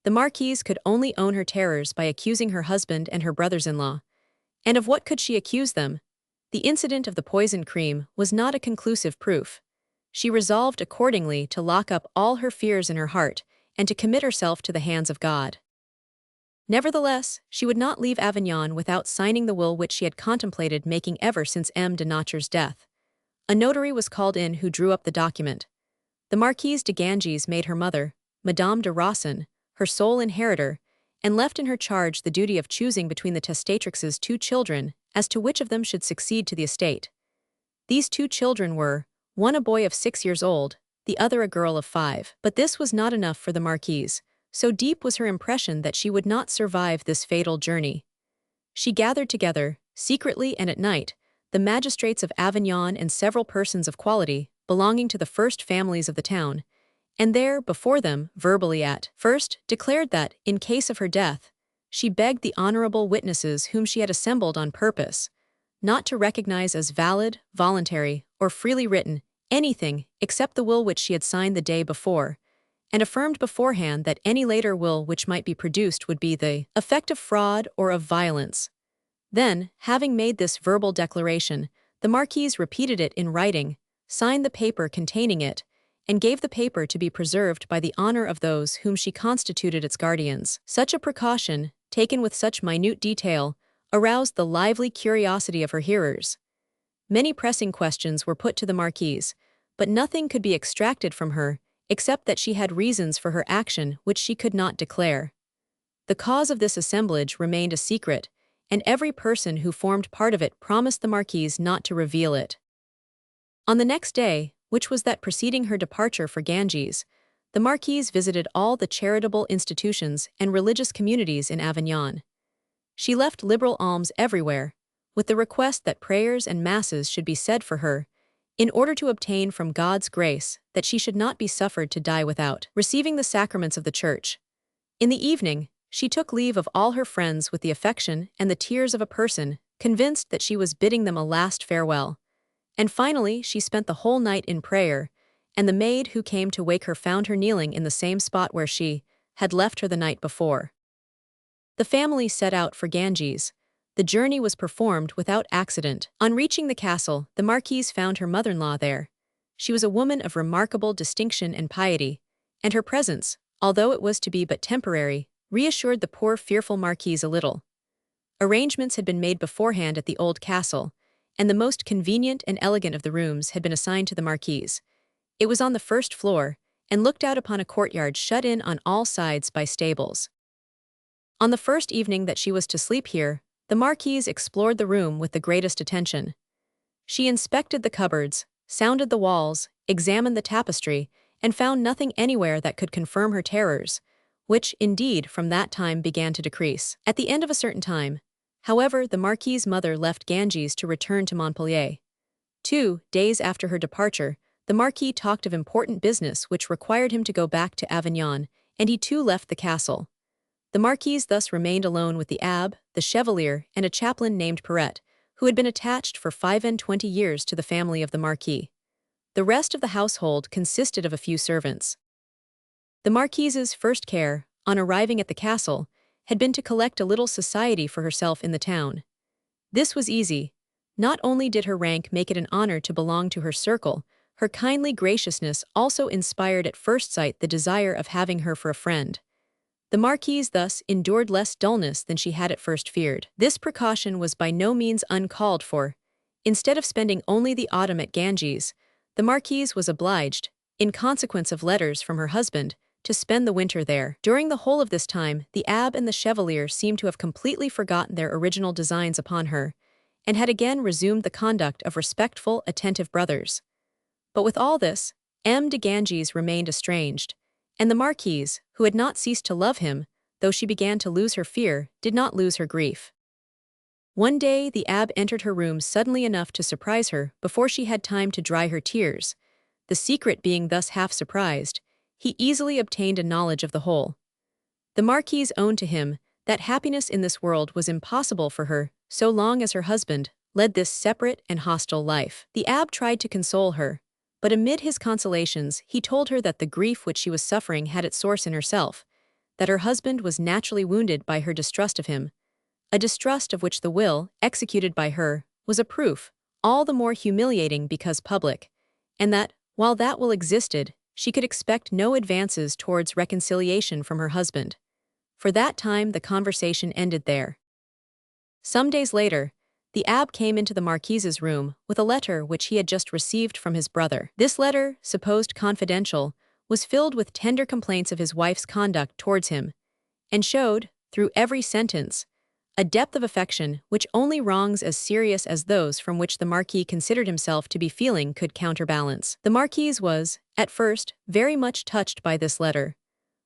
The Marquise could only own her terrors by accusing her husband and her brothers-in-law. And of what could she accuse them? The incident of the poisoned cream was not a conclusive proof. She resolved accordingly to lock up all her fears in her heart and to commit herself to the hands of God. Nevertheless, she would not leave Avignon without signing the will which she had contemplated making ever since M. de Nocher's death. A notary was called in who drew up the document. The Marquise de Ganges made her mother, Madame de Rossan, her sole inheritor, and left in her charge the duty of choosing between the testatrix's 2 children as to which of them should succeed to the estate. These 2 children were, one a boy of 6 years old, the other a girl of 5. But this was not enough for the Marquise. So deep was her impression that she would not survive this fatal journey. She gathered together, secretly and at night, the magistrates of Avignon and several persons of quality belonging to the first families of the town, and there, before them, verbally at first, declared that, in case of her death, she begged the honorable witnesses whom she had assembled on purpose, not to recognize as valid, voluntary, or freely written, anything except the will which she had signed the day before, and affirmed beforehand that any later will which might be produced would be the effect of fraud or of violence. Then, having made this verbal declaration, the Marquise repeated it in writing, signed the paper containing it, and gave the paper to be preserved by the honor of those whom she constituted its guardians. Such a precaution, taken with such minute detail, aroused the lively curiosity of her hearers. Many pressing questions were put to the Marquise, but nothing could be extracted from her, except that she had reasons for her action which she could not declare. The cause of this assemblage remained a secret, and every person who formed part of it promised the Marquise not to reveal it. On the next day, which was that preceding her departure for Ganges, the Marquise visited all the charitable institutions and religious communities in Avignon. She left liberal alms everywhere, with the request that prayers and masses should be said for her, in order to obtain from God's grace that she should not be suffered to die without receiving the sacraments of the Church. In the evening, she took leave of all her friends with the affection and the tears of a person convinced that she was bidding them a last farewell. And finally she spent the whole night in prayer, and the maid who came to wake her found her kneeling in the same spot where she, had left her the night before. The family set out for Ganges. The journey was performed without accident. On reaching the castle, the marquise found her mother-in-law there. She was a woman of remarkable distinction and piety, and her presence, although it was to be but temporary, reassured the poor fearful marquise a little. Arrangements had been made beforehand at the old castle, and the most convenient and elegant of the rooms had been assigned to the marquise. It was on the first floor, and looked out upon a courtyard shut in on all sides by stables. On the first evening that she was to sleep here, the marquise explored the room with the greatest attention. She inspected the cupboards, sounded the walls, examined the tapestry, and found nothing anywhere that could confirm her terrors, which, indeed, from that time began to decrease. At the end of a certain time, however, the marquise' mother left Ganges to return to Montpellier. 2 days after her departure, the marquis talked of important business which required him to go back to Avignon, and he too left the castle. The marquise thus remained alone with the abbé, the chevalier, and a chaplain named Perret, who had been attached for 25 years to the family of the marquis. The rest of the household consisted of a few servants. The marquise's first care, on arriving at the castle, had been to collect a little society for herself in the town. This was easy. Not only did her rank make it an honor to belong to her circle, her kindly graciousness also inspired at first sight the desire of having her for a friend. The marquise thus endured less dullness than she had at first feared. This precaution was by no means uncalled for. Instead of spending only the autumn at Ganges, the marquise was obliged, in consequence of letters from her husband, to spend the winter there. During the whole of this time, the abbé and the chevalier seemed to have completely forgotten their original designs upon her, and had again resumed the conduct of respectful, attentive brothers. But with all this, M. de Ganges remained estranged, and the marquise, who had not ceased to love him, though she began to lose her fear, did not lose her grief. One day the abbé entered her room suddenly enough to surprise her before she had time to dry her tears. The secret being thus half surprised, he easily obtained a knowledge of the whole. The marquise owned to him that happiness in this world was impossible for her so long as her husband led this separate and hostile life. The abbé tried to console her, but amid his consolations he told her that the grief which she was suffering had its source in herself, that her husband was naturally wounded by her distrust of him, a distrust of which the will, executed by her, was a proof, all the more humiliating because public, and that, while that will existed, she could expect no advances towards reconciliation from her husband. For that time the conversation ended there. Some days later, the abbé came into the marquise's room with a letter which he had just received from his brother. This letter, supposed confidential, was filled with tender complaints of his wife's conduct towards him, and showed, through every sentence, a depth of affection which only wrongs as serious as those from which the marquis considered himself to be feeling could counterbalance. The marquise was, at first, very much touched by this letter,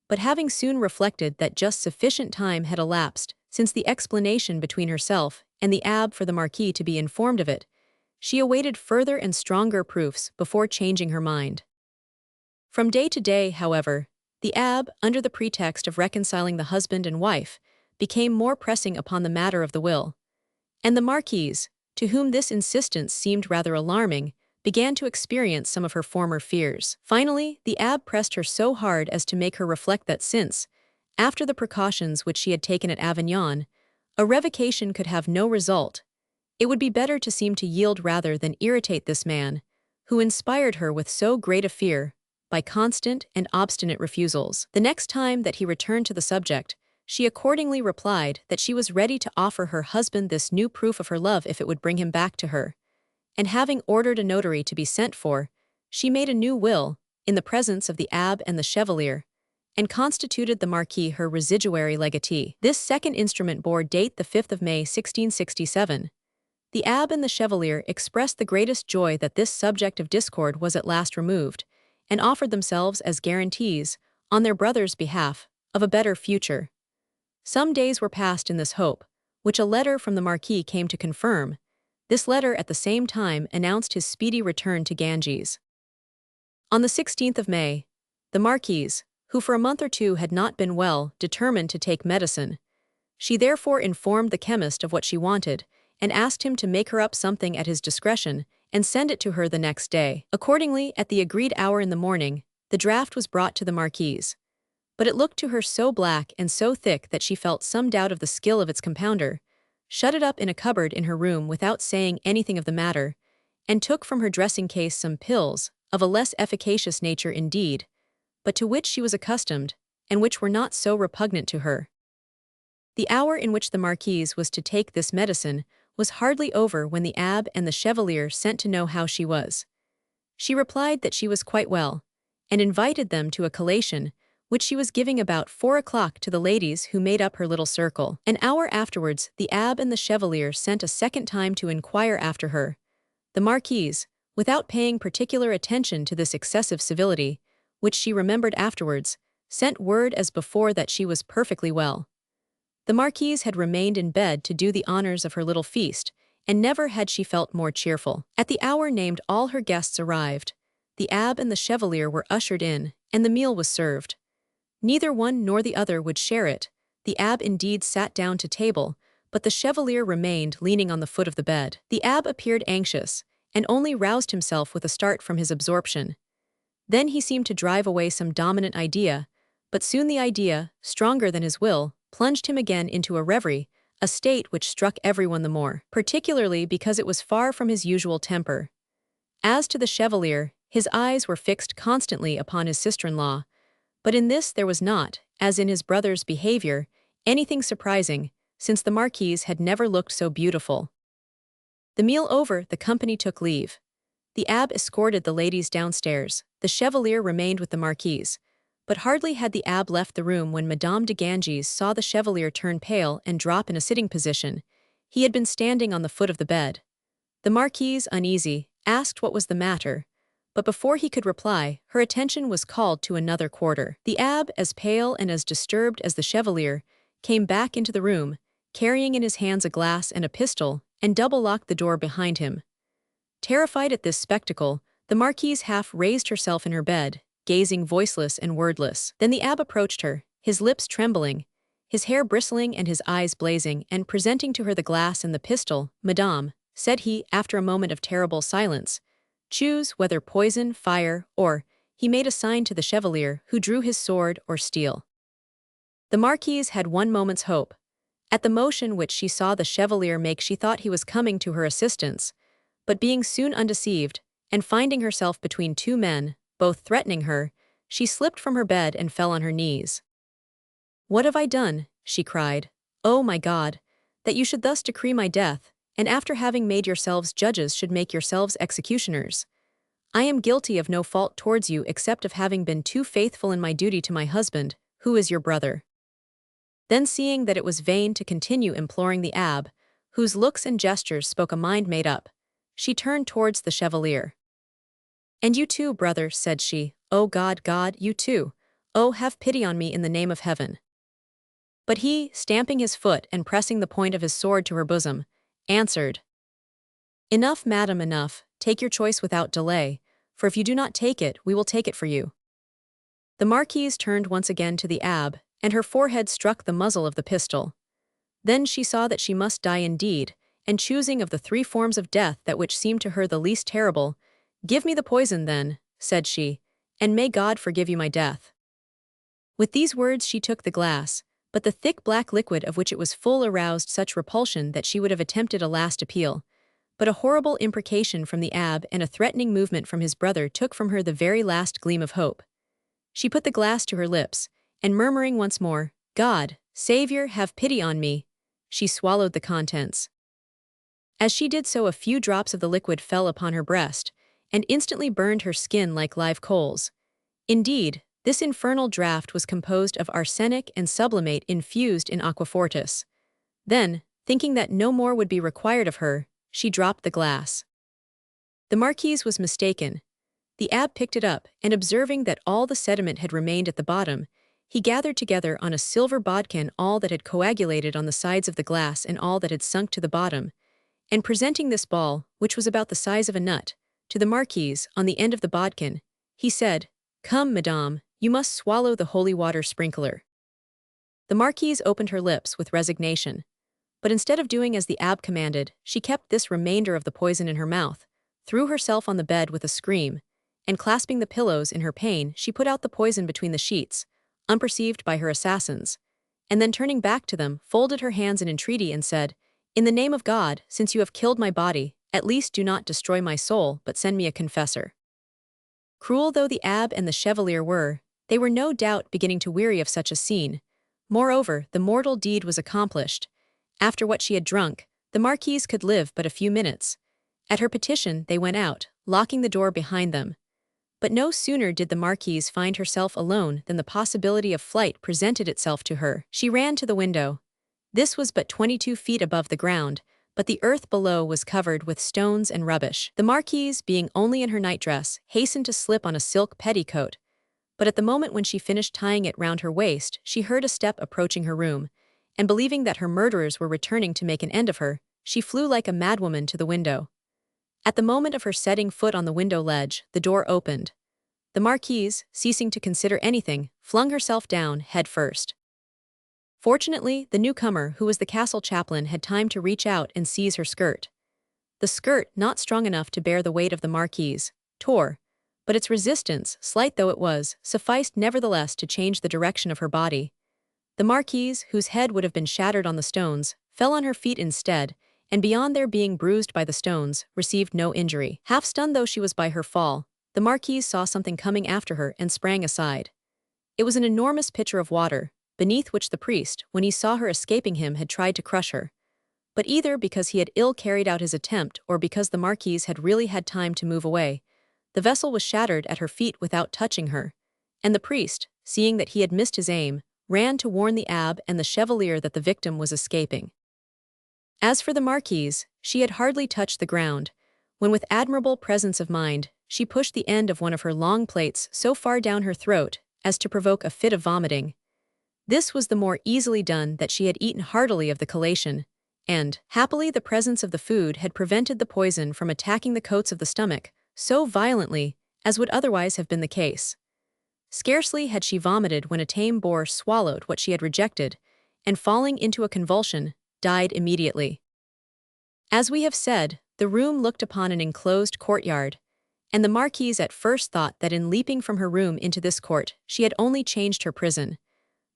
but having soon reflected that just sufficient time had elapsed since the explanation between herself and the abbé for the marquis to be informed of it, she awaited further and stronger proofs before changing her mind. From day to day, however, the abbé, under the pretext of reconciling the husband and wife, became more pressing upon the matter of the will, and the marquise, to whom this insistence seemed rather alarming, began to experience some of her former fears. Finally, the abbé pressed her so hard as to make her reflect that since, after the precautions which she had taken at Avignon, a revocation could have no result, it would be better to seem to yield rather than irritate this man, who inspired her with so great a fear, by constant and obstinate refusals. The next time that he returned to the subject, she accordingly replied that she was ready to offer her husband this new proof of her love if it would bring him back to her, and having ordered a notary to be sent for, she made a new will, in the presence of the abbé and the chevalier, and constituted the marquis her residuary legatee. This second instrument bore date the 5th of May 1667. The abbé and the chevalier expressed the greatest joy that this subject of discord was at last removed, and offered themselves as guarantees, on their brother's behalf, of a better future. Some days were passed in this hope, which a letter from the marquis came to confirm. This letter at the same time announced his speedy return to Ganges. On the 16th of May, the marquise, who for a month or two had not been well, determined to take medicine. She therefore informed the chemist of what she wanted, and asked him to make her up something at his discretion, and send it to her the next day. Accordingly, at the agreed hour in the morning, the draught was brought to the marquise. but it looked to her so black and so thick that she felt some doubt of the skill of its compounder, shut it up in a cupboard in her room without saying anything of the matter, and took from her dressing case some pills, of a less efficacious nature indeed, but to which she was accustomed, and which were not so repugnant to her. The hour in which the Marquise was to take this medicine was hardly over when the Abbé and the Chevalier sent to know how she was. She replied that she was quite well, and invited them to a collation, which she was giving about 4 o'clock to the ladies who made up her little circle. An hour afterwards, the Abbé and the Chevalier sent a second time to inquire after her. The Marquise, without paying particular attention to this excessive civility, which she remembered afterwards, sent word as before that she was perfectly well. The Marquise had remained in bed to do the honors of her little feast, and never had she felt more cheerful. At the hour named all her guests arrived. The Abbé and the Chevalier were ushered in, and the meal was served. Neither one nor the other would share it. The Abbé indeed sat down to table, but the Chevalier remained leaning on the foot of the bed. The Abbé appeared anxious, and only roused himself with a start from his absorption. Then he seemed to drive away some dominant idea, but soon the idea, stronger than his will, plunged him again into a reverie, a state which struck everyone the more, particularly because it was far from his usual temper. As to the Chevalier, his eyes were fixed constantly upon his sister-in-law, but in this there was not, as in his brother's behavior, anything surprising, since the Marquise had never looked so beautiful. The meal over, the company took leave. The Abbé escorted the ladies downstairs. The Chevalier remained with the Marquise, but hardly had the Abbé left the room when Madame de Ganges saw the Chevalier turn pale and drop in a sitting position. He had been standing on the foot of the bed. The Marquise, uneasy, asked what was the matter, but before he could reply, her attention was called to another quarter. The Abbé, as pale and as disturbed as the Chevalier, came back into the room, carrying in his hands a glass and a pistol, and double-locked the door behind him. Terrified at this spectacle, the Marquise half raised herself in her bed, gazing voiceless and wordless. Then the Abbé approached her, his lips trembling, his hair bristling and his eyes blazing, and presenting to her the glass and the pistol. "Madame," said he, after a moment of terrible silence, "choose whether poison, fire, or—" he made a sign to the Chevalier, who drew his sword or steel. The Marquise had one moment's hope. At the motion which she saw the Chevalier make, she thought he was coming to her assistance, but being soon undeceived, and finding herself between two men, both threatening her, she slipped from her bed and fell on her knees. "What have I done?" she cried. "Oh my God, that you should thus decree my death, and after having made yourselves judges should make yourselves executioners. I am guilty of no fault towards you except of having been too faithful in my duty to my husband, who is your brother." Then, seeing that it was vain to continue imploring the Abbé, whose looks and gestures spoke a mind made up, she turned towards the Chevalier. "And you too, brother," said she. "Oh God, God, you too. Oh, have pity on me in the name of heaven." But he, stamping his foot and pressing the point of his sword to her bosom, answered, "Enough, madam, enough. Take your choice without delay, for if you do not take it, we will take it for you." The Marquise turned once again to the Abbé, and her forehead struck the muzzle of the pistol. Then she saw that she must die indeed, and choosing of the 3 forms of death that which seemed to her the least terrible, "Give me the poison, then," said she, "and may God forgive you my death." With these words she took the glass, but the thick black liquid of which it was full aroused such repulsion that she would have attempted a last appeal. But a horrible imprecation from the Abbé and a threatening movement from his brother took from her the very last gleam of hope. She put the glass to her lips, and murmuring once more, "God, Savior, have pity on me," she swallowed the contents. As she did so, a few drops of the liquid fell upon her breast, and instantly burned her skin like live coals. Indeed, this infernal draught was composed of arsenic and sublimate infused in aquafortis. Then, thinking that no more would be required of her, she dropped the glass. The Marquise was mistaken. The Abbé picked it up, and observing that all the sediment had remained at the bottom, he gathered together on a silver bodkin all that had coagulated on the sides of the glass and all that had sunk to the bottom, and presenting this ball, which was about the size of a nut, to the Marquise on the end of the bodkin, he said, "Come, madame, you must swallow the holy water sprinkler." The Marquise opened her lips with resignation, but instead of doing as the Abbé commanded, she kept this remainder of the poison in her mouth, threw herself on the bed with a scream, and clasping the pillows in her pain, she put out the poison between the sheets. unperceived by her assassins, and then turning back to them, folded her hands in entreaty and said, "In the name of God, since you have killed my body, at least do not destroy my soul, but send me a confessor." Cruel though the abbe and the chevalier were, they were no doubt beginning to weary of such a scene. Moreover, the mortal deed was accomplished. After what she had drunk, the marquise could live but a few minutes. At her petition, they went out, locking the door behind them. But no sooner did the marquise find herself alone than the possibility of flight presented itself to her. She ran to the window. This was but 22 feet above the ground, but the earth below was covered with stones and rubbish. The marquise, being only in her nightdress, hastened to slip on a silk petticoat. But at the moment when she finished tying it round her waist, she heard a step approaching her room, and believing that her murderers were returning to make an end of her, she flew like a madwoman to the window. At the moment of her setting foot on the window ledge, the door opened. The marquise, ceasing to consider anything, flung herself down head first. Fortunately, the newcomer, who was the castle chaplain, had time to reach out and seize her skirt. The skirt, not strong enough to bear the weight of the marquise, tore, but its resistance, slight though it was, sufficed nevertheless to change the direction of her body. The marquise, whose head would have been shattered on the stones, fell on her feet instead, and beyond their being bruised by the stones, received no injury. Half stunned though she was by her fall, the marquise saw something coming after her and sprang aside. It was an enormous pitcher of water, beneath which the priest, when he saw her escaping him, had tried to crush her. But either because he had ill carried out his attempt or because the marquise had really had time to move away, the vessel was shattered at her feet without touching her, and the priest, seeing that he had missed his aim, ran to warn the abbe and the chevalier that the victim was escaping. As for the marquise, she had hardly touched the ground, when with admirable presence of mind, she pushed the end of one of her long plates so far down her throat as to provoke a fit of vomiting. This was the more easily done that she had eaten heartily of the collation, and, happily, the presence of the food had prevented the poison from attacking the coats of the stomach so violently as would otherwise have been the case. Scarcely had she vomited when a tame boar swallowed what she had rejected, and falling into a convulsion, died immediately. As we have said, the room looked upon an enclosed courtyard, and the marquise at first thought that in leaping from her room into this court she had only changed her prison.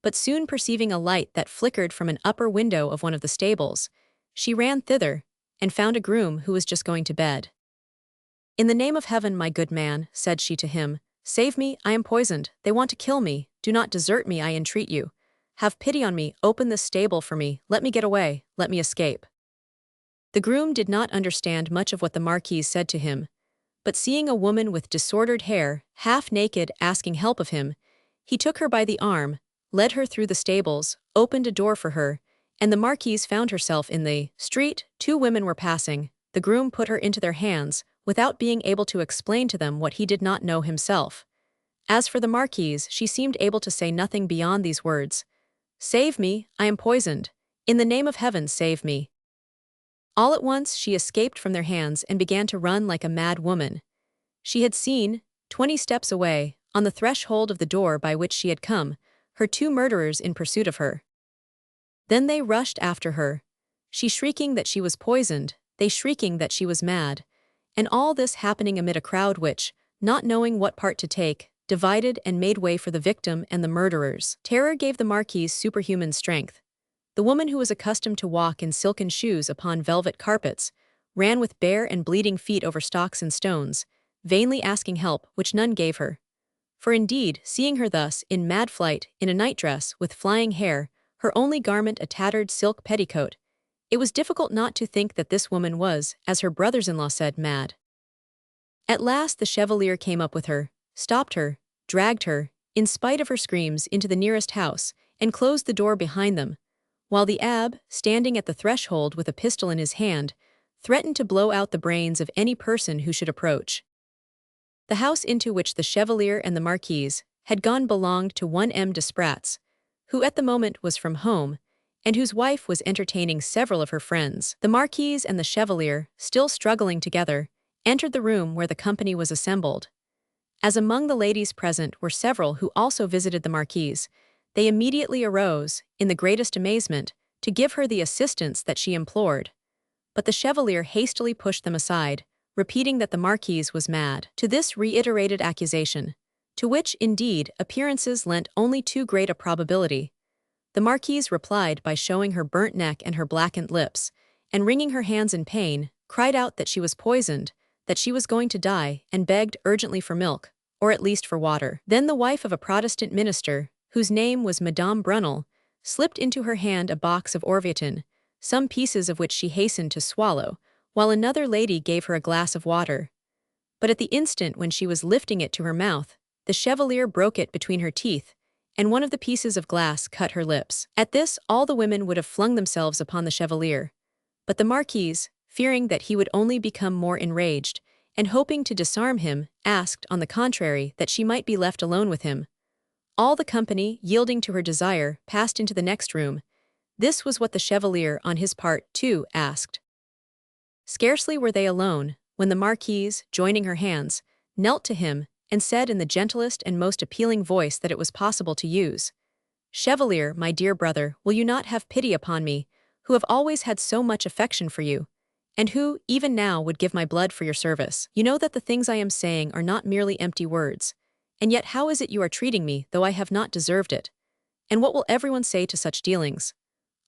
But soon perceiving a light that flickered from an upper window of one of the stables, she ran thither, and found a groom who was just going to bed. "In the name of heaven, my good man," said she to him, "save me, I am poisoned, they want to kill me, do not desert me, I entreat you. Have pity on me, open this stable for me, let me get away, let me escape." The groom did not understand much of what the marquise said to him, but seeing a woman with disordered hair, half naked, asking help of him, he took her by the arm, led her through the stables, opened a door for her, and the marquise found herself in the street. Two women were passing. The groom put her into their hands, without being able to explain to them what he did not know himself. As for the marquise, she seemed able to say nothing beyond these words: "Save me, I am poisoned. In the name of heaven, save me." All at once she escaped from their hands and began to run like a mad woman. She had seen, 20 steps away, on the threshold of the door by which she had come, her two murderers in pursuit of her. Then they rushed after her, she shrieking that she was poisoned, they shrieking that she was mad, and all this happening amid a crowd which, not knowing what part to take, divided and made way for the victim and the murderers. Terror gave the marquise superhuman strength. The woman, who was accustomed to walk in silken shoes upon velvet carpets, ran with bare and bleeding feet over stocks and stones, vainly asking help, which none gave her. For indeed, seeing her thus, in mad flight, in a nightdress, with flying hair, her only garment a tattered silk petticoat, it was difficult not to think that this woman was, as her brothers-in-law said, mad. At last the chevalier came up with her, stopped her, dragged her, in spite of her screams, into the nearest house, and closed the door behind them, while the abbe, standing at the threshold with a pistol in his hand, threatened to blow out the brains of any person who should approach. The house into which the chevalier and the marquise had gone belonged to one M. Desprats, who at the moment was from home, and whose wife was entertaining several of her friends. The marquise and the chevalier, still struggling together, entered the room where the company was assembled. As among the ladies present were several who also visited the marquise, they immediately arose, in the greatest amazement, to give her the assistance that she implored. But the chevalier hastily pushed them aside, repeating that the marquise was mad. To this reiterated accusation, to which, indeed, appearances lent only too great a probability. The Marquise replied by showing her burnt neck and her blackened lips, and wringing her hands in pain, cried out that she was poisoned, that she was going to die, and begged urgently for milk, or at least for water. Then the wife of a Protestant minister, whose name was Madame Brunel, slipped into her hand a box of orvietan, some pieces of which she hastened to swallow, while another lady gave her a glass of water. But at the instant when she was lifting it to her mouth, the Chevalier broke it between her teeth, and one of the pieces of glass cut her lips. At this, all the women would have flung themselves upon the Chevalier. But the Marquise, fearing that he would only become more enraged, and hoping to disarm him, asked, on the contrary, that she might be left alone with him. All the company, yielding to her desire, passed into the next room. This was what the Chevalier, on his part, too, asked. Scarcely were they alone, when the Marquise, joining her hands, knelt to him, and said in the gentlest and most appealing voice that it was possible to use, "Chevalier, my dear brother, will you not have pity upon me, who have always had so much affection for you, and who, even now, would give my blood for your service? You know that the things I am saying are not merely empty words, and yet how is it you are treating me, though I have not deserved it? And what will everyone say to such dealings?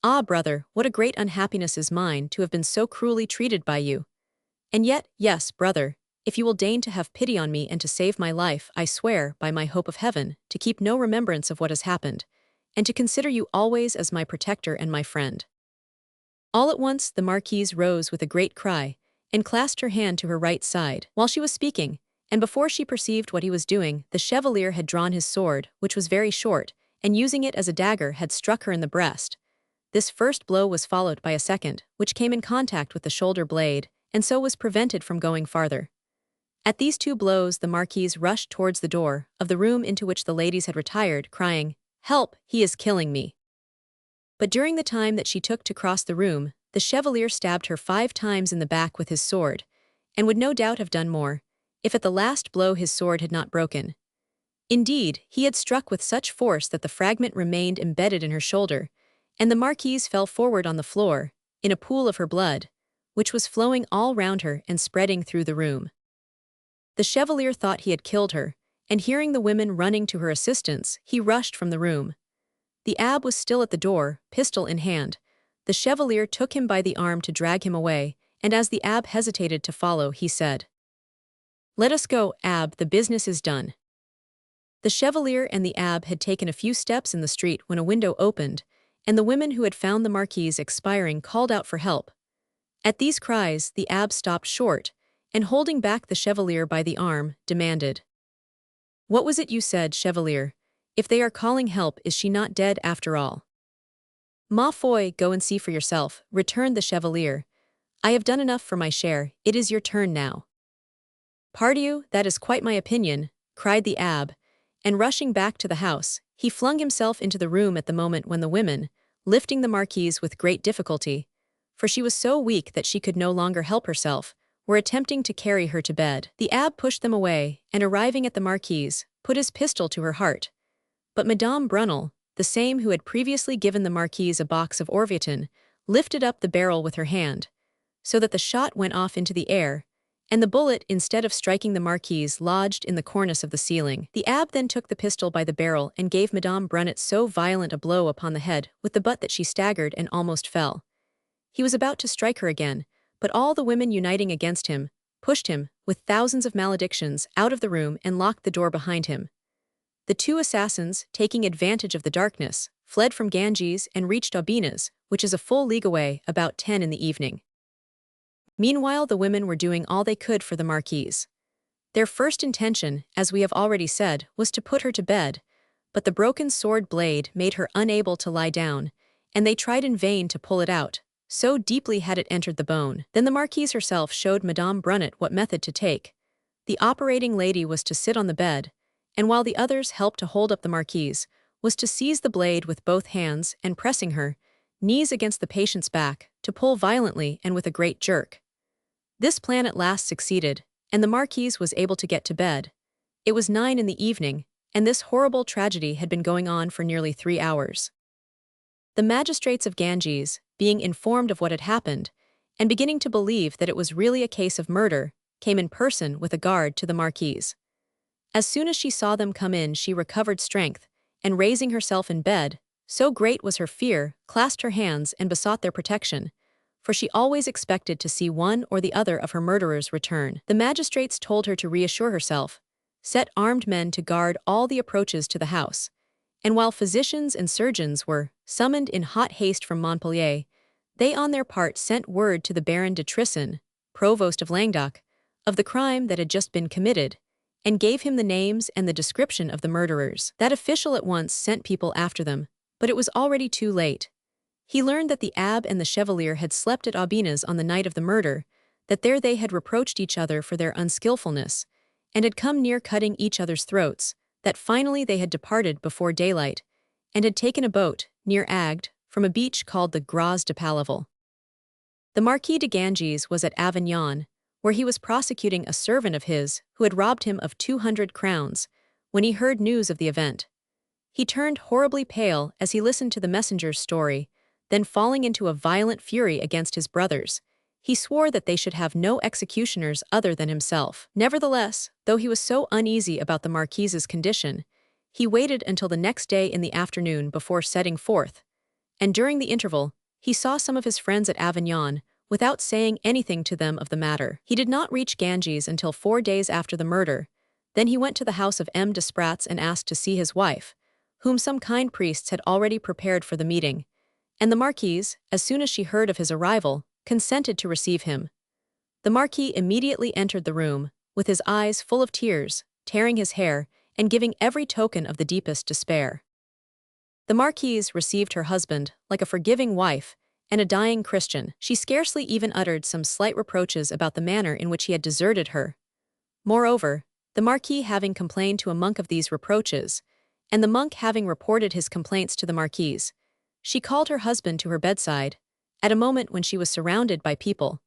Ah, brother, what a great unhappiness is mine to have been so cruelly treated by you. And yet, yes, brother, if you will deign to have pity on me and to save my life, I swear, by my hope of heaven, to keep no remembrance of what has happened, and to consider you always as my protector and my friend." All at once the Marquise rose with a great cry, and clasped her hand to her right side. While she was speaking, and before she perceived what he was doing, the Chevalier had drawn his sword, which was very short, and using it as a dagger had struck her in the breast. This first blow was followed by a second, which came in contact with the shoulder blade, and so was prevented from going farther. At these two blows the Marquise rushed towards the door of the room into which the ladies had retired, crying, "Help, he is killing me." But during the time that she took to cross the room, the Chevalier stabbed her 5 times in the back with his sword, and would no doubt have done more, if at the last blow his sword had not broken. Indeed, he had struck with such force that the fragment remained embedded in her shoulder, and the Marquise fell forward on the floor, in a pool of her blood, which was flowing all round her and spreading through the room. The Chevalier thought he had killed her, and hearing the women running to her assistance, he rushed from the room. The Abbé was still at the door, pistol in hand. The Chevalier took him by the arm to drag him away, and as the Abbé hesitated to follow, he said, "Let us go, Abbé, the business is done." The Chevalier and the Abbé had taken a few steps in the street when a window opened, and the women who had found the Marquise expiring called out for help. At these cries, the Abbé stopped short, and holding back the Chevalier by the arm, demanded, "What was it you said, Chevalier? If they are calling help, is she not dead after all?" "Ma foi, go and see for yourself," returned the Chevalier. "I have done enough for my share, it is your turn now." "Pardieu, that is quite my opinion," cried the Abbé, and rushing back to the house, he flung himself into the room at the moment when the women, lifting the Marquise with great difficulty, for she was so weak that she could no longer help herself, were attempting to carry her to bed. The Abbé pushed them away, and arriving at the Marquise, put his pistol to her heart. But Madame Brunel, the same who had previously given the Marquise a box of orvietan, lifted up the barrel with her hand, so that the shot went off into the air, and the bullet, instead of striking the Marquise, lodged in the cornice of the ceiling. The Abbé then took the pistol by the barrel and gave Madame Brunel so violent a blow upon the head with the butt that she staggered and almost fell. He was about to strike her again, but all the women uniting against him, pushed him, with thousands of maledictions, out of the room and locked the door behind him. The 2 assassins, taking advantage of the darkness, fled from Ganges and reached Dumas, which is a full league away, about 10 in the evening. Meanwhile the women were doing all they could for the Marquise. Their first intention, as we have already said, was to put her to bed, but the broken sword blade made her unable to lie down, and they tried in vain to pull it out, so deeply had it entered the bone. Then the Marquise herself showed Madame Brunel what method to take. The operating lady was to sit on the bed, and while the others helped to hold up the Marquise, was to seize the blade with both hands and, pressing her knees against the patient's back, to pull violently and with a great jerk. This plan at last succeeded, and the Marquise was able to get to bed. It was 9 in the evening, and this horrible tragedy had been going on for nearly 3 hours. The magistrates of Ganges, being informed of what had happened, and beginning to believe that it was really a case of murder, came in person with a guard to the Marquise. As soon as she saw them come in, she recovered strength, and raising herself in bed, so great was her fear, clasped her hands and besought their protection, for she always expected to see one or the other of her murderers return. The magistrates told her to reassure herself, set armed men to guard all the approaches to the house, and while physicians and surgeons were summoned in hot haste from Montpellier, they on their part sent word to the Baron de Trissan, provost of Languedoc, of the crime that had just been committed, and gave him the names and the description of the murderers. That official at once sent people after them, but it was already too late. He learned that the abbe and the chevalier had slept at Aubenas on the night of the murder, that there they had reproached each other for their unskillfulness, and had come near cutting each other's throats, that finally they had departed before daylight, and had taken a boat, near Agde, from a beach called the Gras de Palaval. The Marquis de Ganges was at Avignon, where he was prosecuting a servant of his who had robbed him of 200 crowns, when he heard news of the event. He turned horribly pale as he listened to the messenger's story, then falling into a violent fury against his brothers, he swore that they should have no executioners other than himself. Nevertheless, though he was so uneasy about the Marquise's condition, he waited until the next day in the afternoon before setting forth, and during the interval, he saw some of his friends at Avignon, without saying anything to them of the matter. He did not reach Ganges until 4 days after the murder. Then he went to the house of M. Desprats and asked to see his wife, whom some kind priests had already prepared for the meeting, and the Marquise, as soon as she heard of his arrival, consented to receive him. The Marquis immediately entered the room, with his eyes full of tears, tearing his hair, and giving every token of the deepest despair. The Marquise received her husband like a forgiving wife and a dying Christian. She scarcely even uttered some slight reproaches about the manner in which he had deserted her. Moreover, the Marquis having complained to a monk of these reproaches, and the monk having reported his complaints to the Marquise, she called her husband to her bedside, at a moment when she was surrounded by people,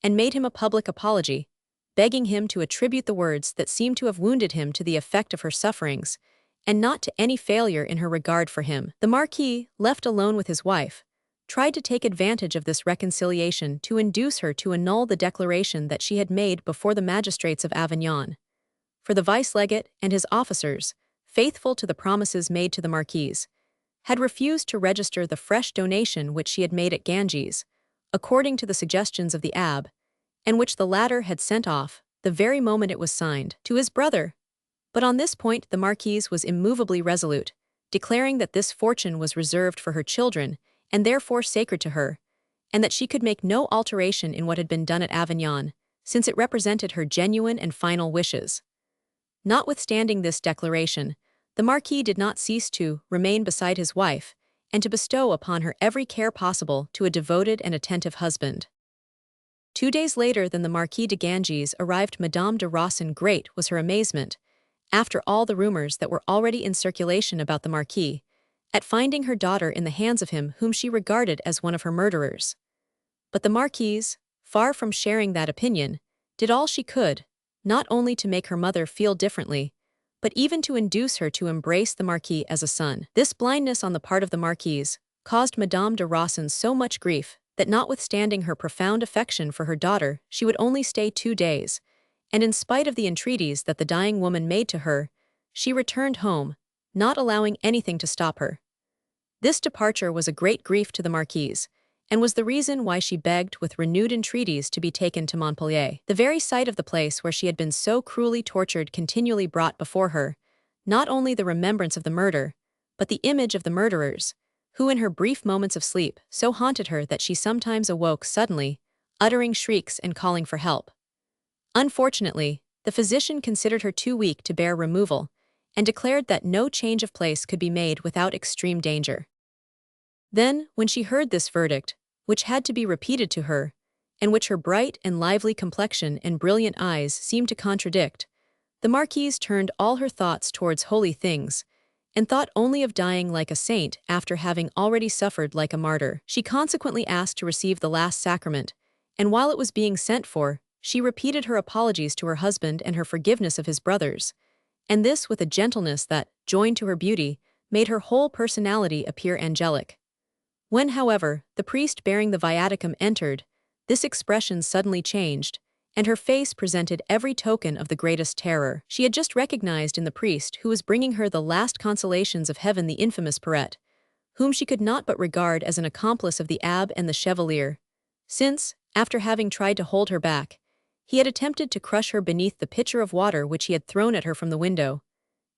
and made him a public apology, begging him to attribute the words that seemed to have wounded him to the effect of her sufferings, and not to any failure in her regard for him. The Marquis, left alone with his wife, tried to take advantage of this reconciliation to induce her to annul the declaration that she had made before the magistrates of Avignon. For the vice-legate and his officers, faithful to the promises made to the Marquise, had refused to register the fresh donation which she had made at Ganges, according to the suggestions of the abbe, and which the latter had sent off, the very moment it was signed, to his brother. But on this point the Marquise was immovably resolute, declaring that this fortune was reserved for her children, and therefore sacred to her, and that she could make no alteration in what had been done at Avignon, since it represented her genuine and final wishes. Notwithstanding this declaration, the Marquis did not cease to remain beside his wife, and to bestow upon her every care possible to a devoted and attentive husband. 2 days later than the Marquis de Ganges arrived Madame de Rossan. Great was her amazement, after all the rumors that were already in circulation about the Marquis, at finding her daughter in the hands of him whom she regarded as one of her murderers. But the Marquise, far from sharing that opinion, did all she could, not only to make her mother feel differently, but even to induce her to embrace the Marquis as a son. This blindness on the part of the Marquise caused Madame de Rossan so much grief that notwithstanding her profound affection for her daughter, she would only stay 2 days, and in spite of the entreaties that the dying woman made to her, she returned home, not allowing anything to stop her. This departure was a great grief to the Marquise, and was the reason why she begged with renewed entreaties to be taken to Montpellier. The very sight of the place where she had been so cruelly tortured continually brought before her, not only the remembrance of the murder, but the image of the murderers, who in her brief moments of sleep so haunted her that she sometimes awoke suddenly, uttering shrieks and calling for help. Unfortunately, the physician considered her too weak to bear removal, and declared that no change of place could be made without extreme danger. Then, when she heard this verdict, which had to be repeated to her, and which her bright and lively complexion and brilliant eyes seemed to contradict, the Marquise turned all her thoughts towards holy things, and thought only of dying like a saint after having already suffered like a martyr. She consequently asked to receive the last sacrament, and while it was being sent for, she repeated her apologies to her husband and her forgiveness of his brothers, and this with a gentleness that, joined to her beauty, made her whole personality appear angelic. When, however, the priest bearing the viaticum entered, this expression suddenly changed, and her face presented every token of the greatest terror. She had just recognized in the priest who was bringing her the last consolations of heaven the infamous Perret, whom she could not but regard as an accomplice of the Abbé and the Chevalier, since, after having tried to hold her back, he had attempted to crush her beneath the pitcher of water which he had thrown at her from the window,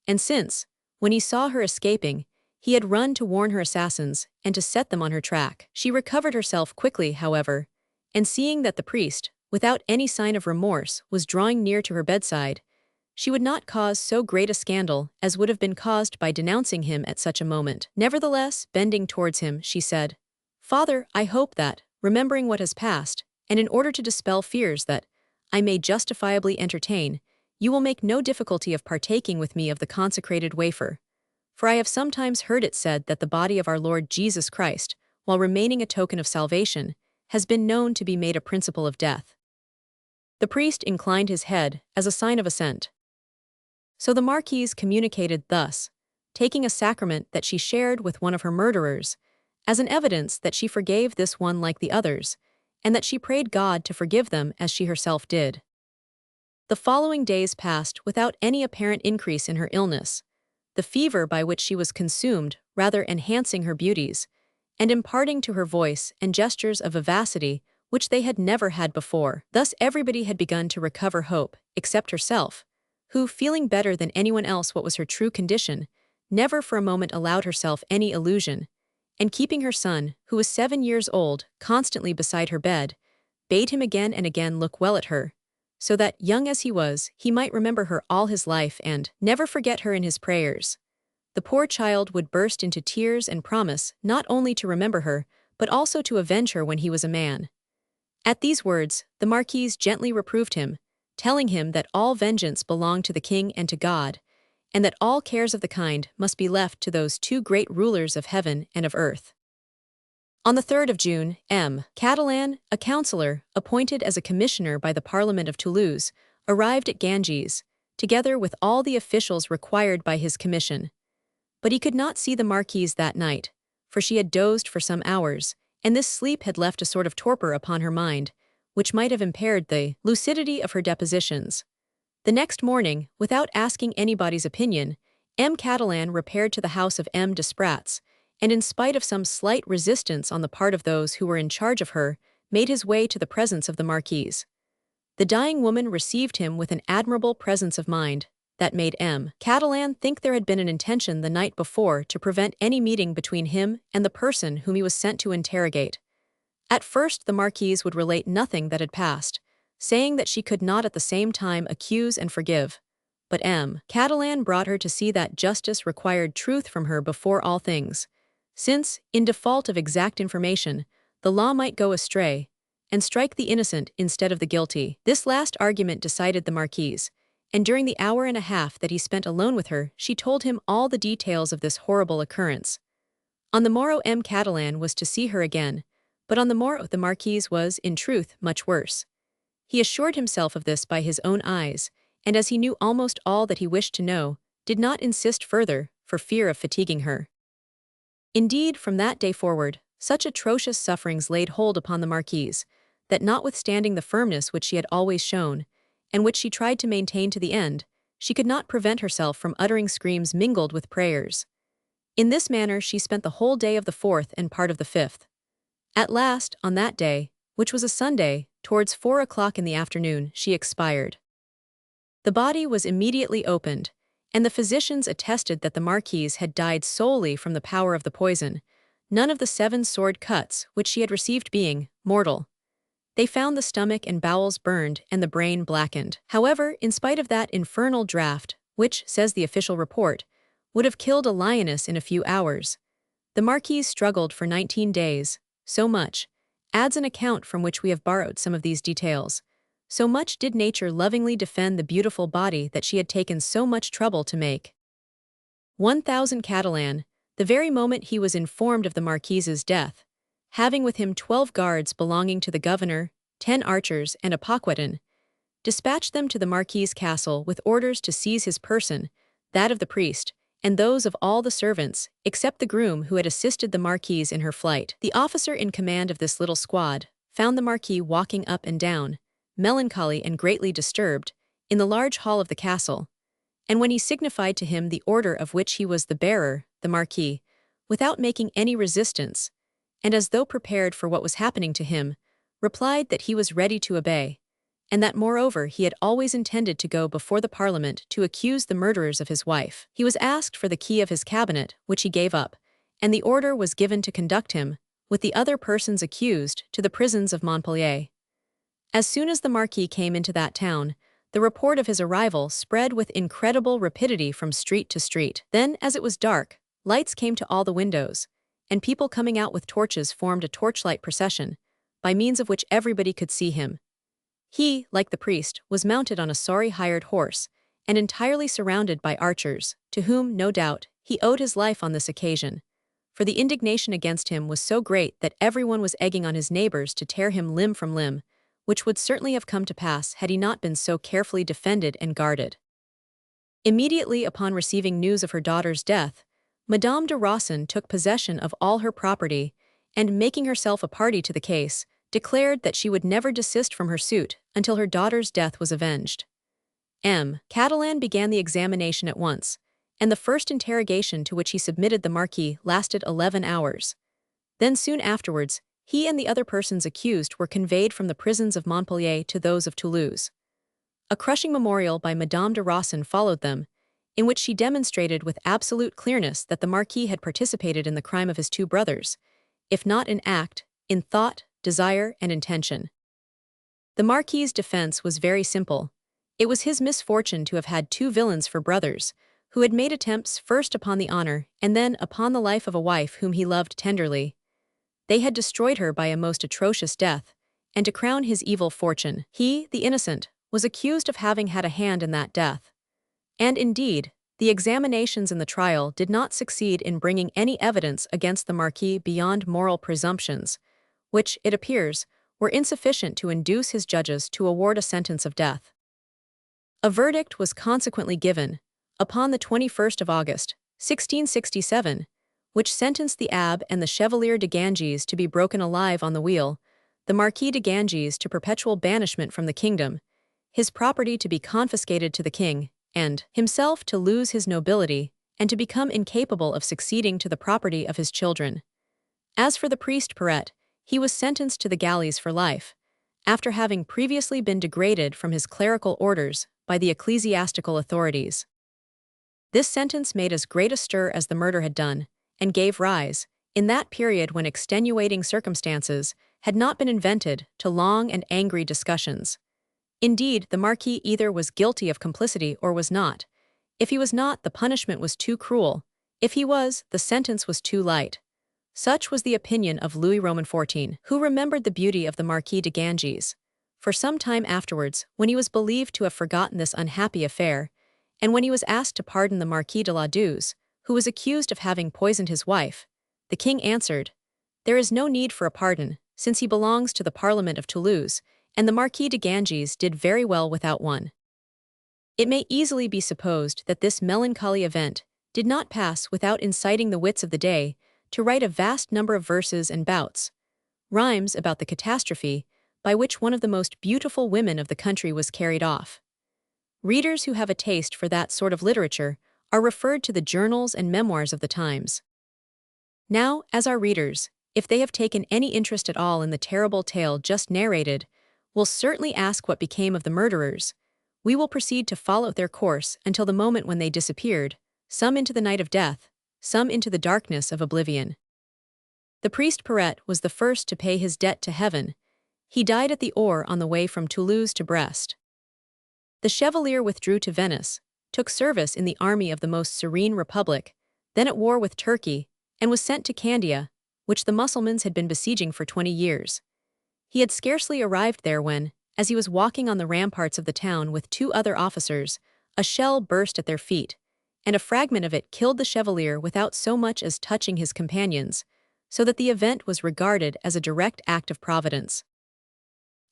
and since, when he saw her escaping, he had run to warn her assassins and to set them on her track. She recovered herself quickly, however, and seeing that the priest, without any sign of remorse, was drawing near to her bedside, she would not cause so great a scandal as would have been caused by denouncing him at such a moment. Nevertheless, bending towards him, she said, "Father, I hope that, remembering what has passed, and in order to dispel fears that I may justifiably entertain, you will make no difficulty of partaking with me of the consecrated wafer. For I have sometimes heard it said that the body of our Lord Jesus Christ, while remaining a token of salvation, has been known to be made a principle of death." The priest inclined his head as a sign of assent. So the Marquise communicated thus, taking a sacrament that she shared with one of her murderers, as an evidence that she forgave this one like the others, and that she prayed God to forgive them as she herself did. The following days passed without any apparent increase in her illness, the fever by which she was consumed rather enhancing her beauties, and imparting to her voice and gestures a vivacity which they had never had before. Thus everybody had begun to recover hope, except herself, who, feeling better than anyone else what was her true condition, never for a moment allowed herself any illusion, and keeping her son, who was 7 years old, constantly beside her bed, bade him again and again look well at her, so that, young as he was, he might remember her all his life and never forget her in his prayers. The poor child would burst into tears and promise not only to remember her, but also to avenge her when he was a man. At these words, the Marquise gently reproved him, telling him that all vengeance belonged to the king and to God, and that all cares of the kind must be left to those two great rulers of heaven and of earth. On the 3rd of June, M. Catalan, a councillor, appointed as a commissioner by the Parliament of Toulouse, arrived at Ganges, together with all the officials required by his commission. But he could not see the Marquise that night, for she had dozed for some hours, and this sleep had left a sort of torpor upon her mind, which might have impaired the lucidity of her depositions. The next morning, without asking anybody's opinion, M. Catalan repaired to the house of M. Desprats, and in spite of some slight resistance on the part of those who were in charge of her, made his way to the presence of the Marquise. The dying woman received him with an admirable presence of mind that made M. Catalan think there had been an intention the night before to prevent any meeting between him and the person whom he was sent to interrogate. At first the Marquise would relate nothing that had passed, saying that she could not at the same time accuse and forgive. But M. Catalan brought her to see that justice required truth from her before all things, since, in default of exact information, the law might go astray, and strike the innocent instead of the guilty. This last argument decided the Marquise, and during the hour and a half that he spent alone with her, she told him all the details of this horrible occurrence. On the morrow M. Catalan was to see her again, but on the morrow the Marquise was, in truth, much worse. He assured himself of this by his own eyes, and as he knew almost all that he wished to know, did not insist further, for fear of fatiguing her. Indeed, from that day forward, such atrocious sufferings laid hold upon the Marquise, that notwithstanding the firmness which she had always shown, and which she tried to maintain to the end, she could not prevent herself from uttering screams mingled with prayers. In this manner she spent the whole day of the 4th and part of the 5th. At last, on that day, which was a Sunday, towards 4 o'clock in the afternoon, she expired. The body was immediately opened, and the physicians attested that the Marquise had died solely from the power of the poison, none of the 7 sword cuts which she had received being mortal. They found the stomach and bowels burned and the brain blackened. However, in spite of that infernal draught, which, says the official report, would have killed a lioness in a few hours, the Marquise struggled for 19 days, so much, adds an account from which we have borrowed some of these details, so much did nature lovingly defend the beautiful body that she had taken so much trouble to make. 1000 Catalan, the very moment he was informed of the Marquise's death, having with him 12 guards belonging to the governor, 10 archers, and a paquetin, dispatched them to the Marquise' castle with orders to seize his person, that of the priest, and those of all the servants, except the groom who had assisted the Marquise in her flight. The officer in command of this little squad found the Marquis walking up and down, melancholy and greatly disturbed, in the large hall of the castle, and when he signified to him the order of which he was the bearer, the Marquis, without making any resistance, and as though prepared for what was happening to him, replied that he was ready to obey, and that moreover he had always intended to go before the Parliament to accuse the murderers of his wife. He was asked for the key of his cabinet, which he gave up, and the order was given to conduct him, with the other persons accused, to the prisons of Montpellier. As soon as the Marquis came into that town, the report of his arrival spread with incredible rapidity from street to street. Then, as it was dark, lights came to all the windows, and people coming out with torches formed a torchlight procession, by means of which everybody could see him. He, like the priest, was mounted on a sorry hired horse, and entirely surrounded by archers, to whom, no doubt, he owed his life on this occasion, for the indignation against him was so great that everyone was egging on his neighbors to tear him limb from limb, which would certainly have come to pass had he not been so carefully defended and guarded. Immediately upon receiving news of her daughter's death, Madame de Rossan took possession of all her property, and making herself a party to the case, declared that she would never desist from her suit until her daughter's death was avenged. Catalan began the examination at once, and the first interrogation to which he submitted the Marquis lasted 11 hours. Then soon afterwards, he and the other persons accused were conveyed from the prisons of Montpellier to those of Toulouse. A crushing memorial by Madame de Rossan followed them, in which she demonstrated with absolute clearness that the Marquis had participated in the crime of his two brothers, if not in act, in thought, desire, and intention. The Marquis's defense was very simple. It was his misfortune to have had two villains for brothers, who had made attempts first upon the honor and then upon the life of a wife whom he loved tenderly. They had destroyed her by a most atrocious death, and to crown his evil fortune, he, the innocent, was accused of having had a hand in that death. And indeed, the examinations in the trial did not succeed in bringing any evidence against the Marquis beyond moral presumptions, which, it appears, were insufficient to induce his judges to award a sentence of death. A verdict was consequently given, upon the 21st of August, 1667, which sentenced the Abbé and the Chevalier de Ganges to be broken alive on the wheel, the Marquis de Ganges to perpetual banishment from the kingdom, his property to be confiscated to the king, and himself to lose his nobility and to become incapable of succeeding to the property of his children. As for the priest Porret, he was sentenced to the galleys for life, after having previously been degraded from his clerical orders by the ecclesiastical authorities. This sentence made as great a stir as the murder had done, and gave rise, in that period when extenuating circumstances had not been invented, to long and angry discussions. Indeed, the Marquis either was guilty of complicity or was not. If he was not, the punishment was too cruel. If he was, the sentence was too light. Such was the opinion of Louis Roman XIV, who remembered the beauty of the Marquis de Ganges. For some time afterwards, when he was believed to have forgotten this unhappy affair, and when he was asked to pardon the Marquis de la Douze, who was accused of having poisoned his wife, the king answered, "There is no need for a pardon, since he belongs to the Parliament of Toulouse, and the Marquis de Ganges did very well without one." It may easily be supposed that this melancholy event did not pass without inciting the wits of the day to write a vast number of verses and bouts, rhymes about the catastrophe by which one of the most beautiful women of the country was carried off. Readers who have a taste for that sort of literature are referred to the journals and memoirs of the times. Now, as our readers, if they have taken any interest at all in the terrible tale just narrated, will certainly ask what became of the murderers, we will proceed to follow their course until the moment when they disappeared, some into the night of death, some into the darkness of oblivion. The priest Porret was the first to pay his debt to heaven. He died at the oar on the way from Toulouse to Brest. The Chevalier withdrew to Venice, took service in the army of the most serene republic, then at war with Turkey, and was sent to Candia, which the Mussulmans had been besieging for 20 years. He had scarcely arrived there when, as he was walking on the ramparts of the town with two other officers, a shell burst at their feet, and a fragment of it killed the Chevalier without so much as touching his companions, so that the event was regarded as a direct act of Providence.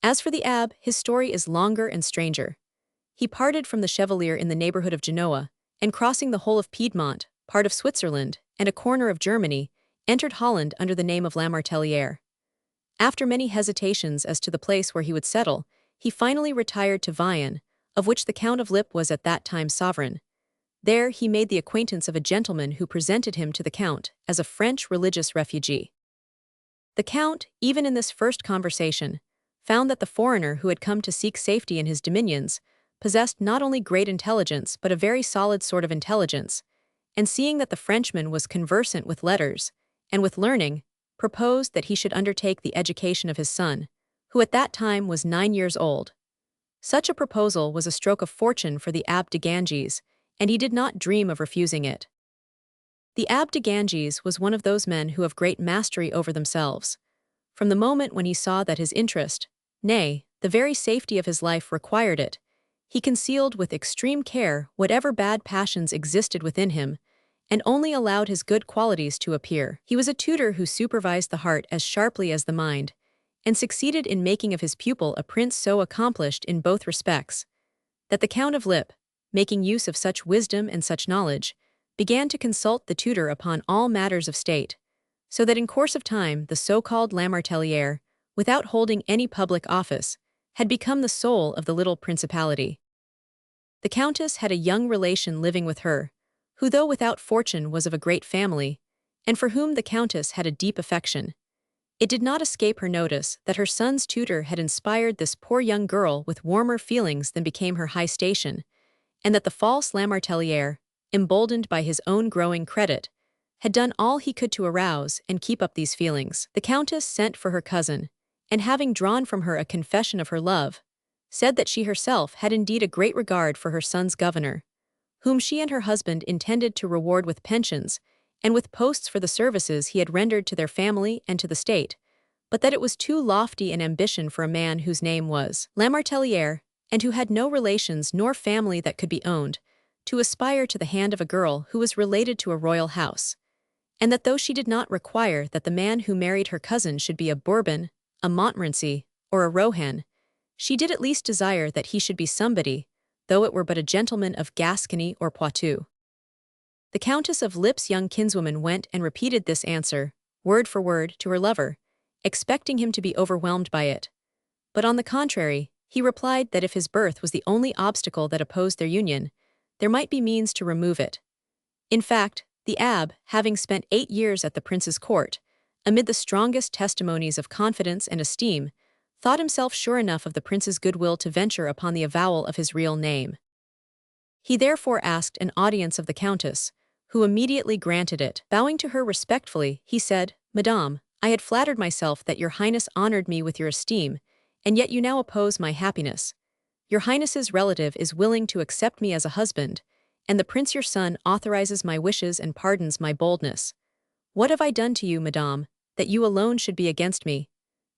As for the Abbé, his story is longer and stranger. He parted from the Chevalier in the neighborhood of Genoa, and crossing the whole of Piedmont, part of Switzerland, and a corner of Germany, entered Holland under the name of La Martelliere. After many hesitations as to the place where he would settle, he finally retired to Vienne, of which the Count of Lip was at that time sovereign. There he made the acquaintance of a gentleman who presented him to the Count as a French religious refugee. The Count, even in this first conversation, found that the foreigner who had come to seek safety in his dominions possessed not only great intelligence but a very solid sort of intelligence, and seeing that the Frenchman was conversant with letters and with learning, proposed that he should undertake the education of his son, who at that time was 9 years old. Such a proposal was a stroke of fortune for the Abbé de Ganges, and he did not dream of refusing it. The Abbé de Ganges was one of those men who have great mastery over themselves. From the moment when he saw that his interest, nay, the very safety of his life required it, he concealed with extreme care whatever bad passions existed within him, and only allowed his good qualities to appear. He was a tutor who supervised the heart as sharply as the mind, and succeeded in making of his pupil a prince so accomplished in both respects, that the Count of Lip, making use of such wisdom and such knowledge, began to consult the tutor upon all matters of state, so that in course of time the so-called Lamartelliere, without holding any public office, had become the soul of the little principality. The Countess had a young relation living with her, who though without fortune was of a great family, and for whom the Countess had a deep affection. It did not escape her notice that her son's tutor had inspired this poor young girl with warmer feelings than became her high station, and that the false Lamartelliere, emboldened by his own growing credit, had done all he could to arouse and keep up these feelings. The Countess sent for her cousin, and having drawn from her a confession of her love, said that she herself had indeed a great regard for her son's governor, whom she and her husband intended to reward with pensions and with posts for the services he had rendered to their family and to the state, but that it was too lofty an ambition for a man whose name was Lamartelliere, and who had no relations nor family that could be owned, to aspire to the hand of a girl who was related to a royal house, and that though she did not require that the man who married her cousin should be a Bourbon, a Montmorency, or a Rohan, she did at least desire that he should be somebody, though it were but a gentleman of Gascony or Poitou. The Countess of Lip's young kinswoman went and repeated this answer, word for word, to her lover, expecting him to be overwhelmed by it. But on the contrary, he replied that if his birth was the only obstacle that opposed their union, there might be means to remove it. In fact, the Abbé, having spent 8 years at the prince's court, amid the strongest testimonies of confidence and esteem, thought himself sure enough of the prince's goodwill to venture upon the avowal of his real name. He therefore asked an audience of the Countess, who immediately granted it. Bowing to her respectfully, he said, "Madame, I had flattered myself that your Highness honored me with your esteem, and yet you now oppose my happiness. Your Highness's relative is willing to accept me as a husband, and the prince your son authorizes my wishes and pardons my boldness. What have I done to you, madame, that you alone should be against me?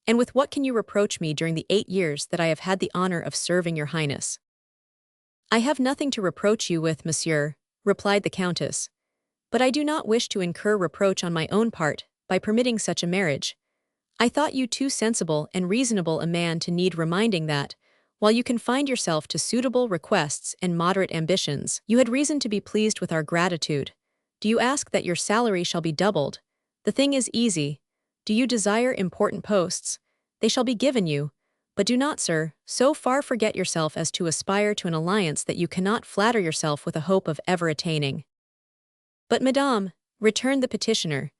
And with what can you reproach me during the 8 years that I have had the honor of serving your Highness?" "I have nothing to reproach you with, monsieur," replied the Countess, "but I do not wish to incur reproach on my own part by permitting such a marriage. I thought you too sensible and reasonable a man to need reminding that, while you confined yourself to suitable requests and moderate ambitions, you had reason to be pleased with our gratitude. Do you ask that your salary shall be doubled? The thing is easy. Do you desire important posts? They shall be given you. But do not, sir, so far forget yourself as to aspire to an alliance that you cannot flatter yourself with a hope of ever attaining." "But, madame," returned the petitioner,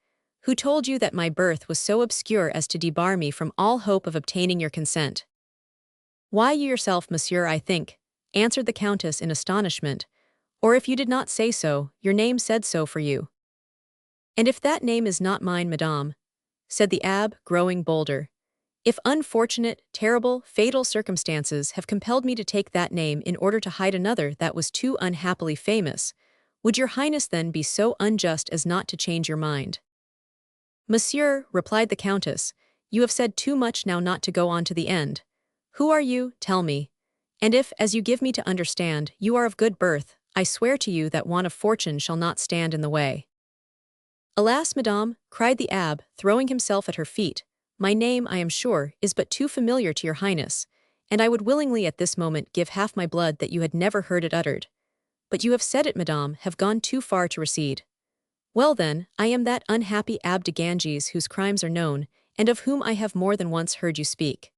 "who told you that my birth was so obscure as to debar me from all hope of obtaining your consent?" "Why, you yourself, monsieur, I think," answered the Countess in astonishment, "or if you did not say so, your name said so for you." "And if that name is not mine, madame," said the Abbé, growing bolder, "if unfortunate, terrible, fatal circumstances have compelled me to take that name in order to hide another that was too unhappily famous, would your Highness then be so unjust as not to change your mind?" "Monsieur," replied the Countess, "you have said too much now not to go on to the end. Who are you, tell me? And if, as you give me to understand, you are of good birth, I swear to you that want of fortune shall not stand in the way." "Alas, madame," cried the Abbé, throwing himself at her feet, "my name, I am sure, is but too familiar to your Highness, and I would willingly at this moment give half my blood that you had never heard it uttered. But you have said it, madame, have gone too far to recede. Well then, I am that unhappy Abbé de Ganges whose crimes are known, and of whom I have more than once heard you speak."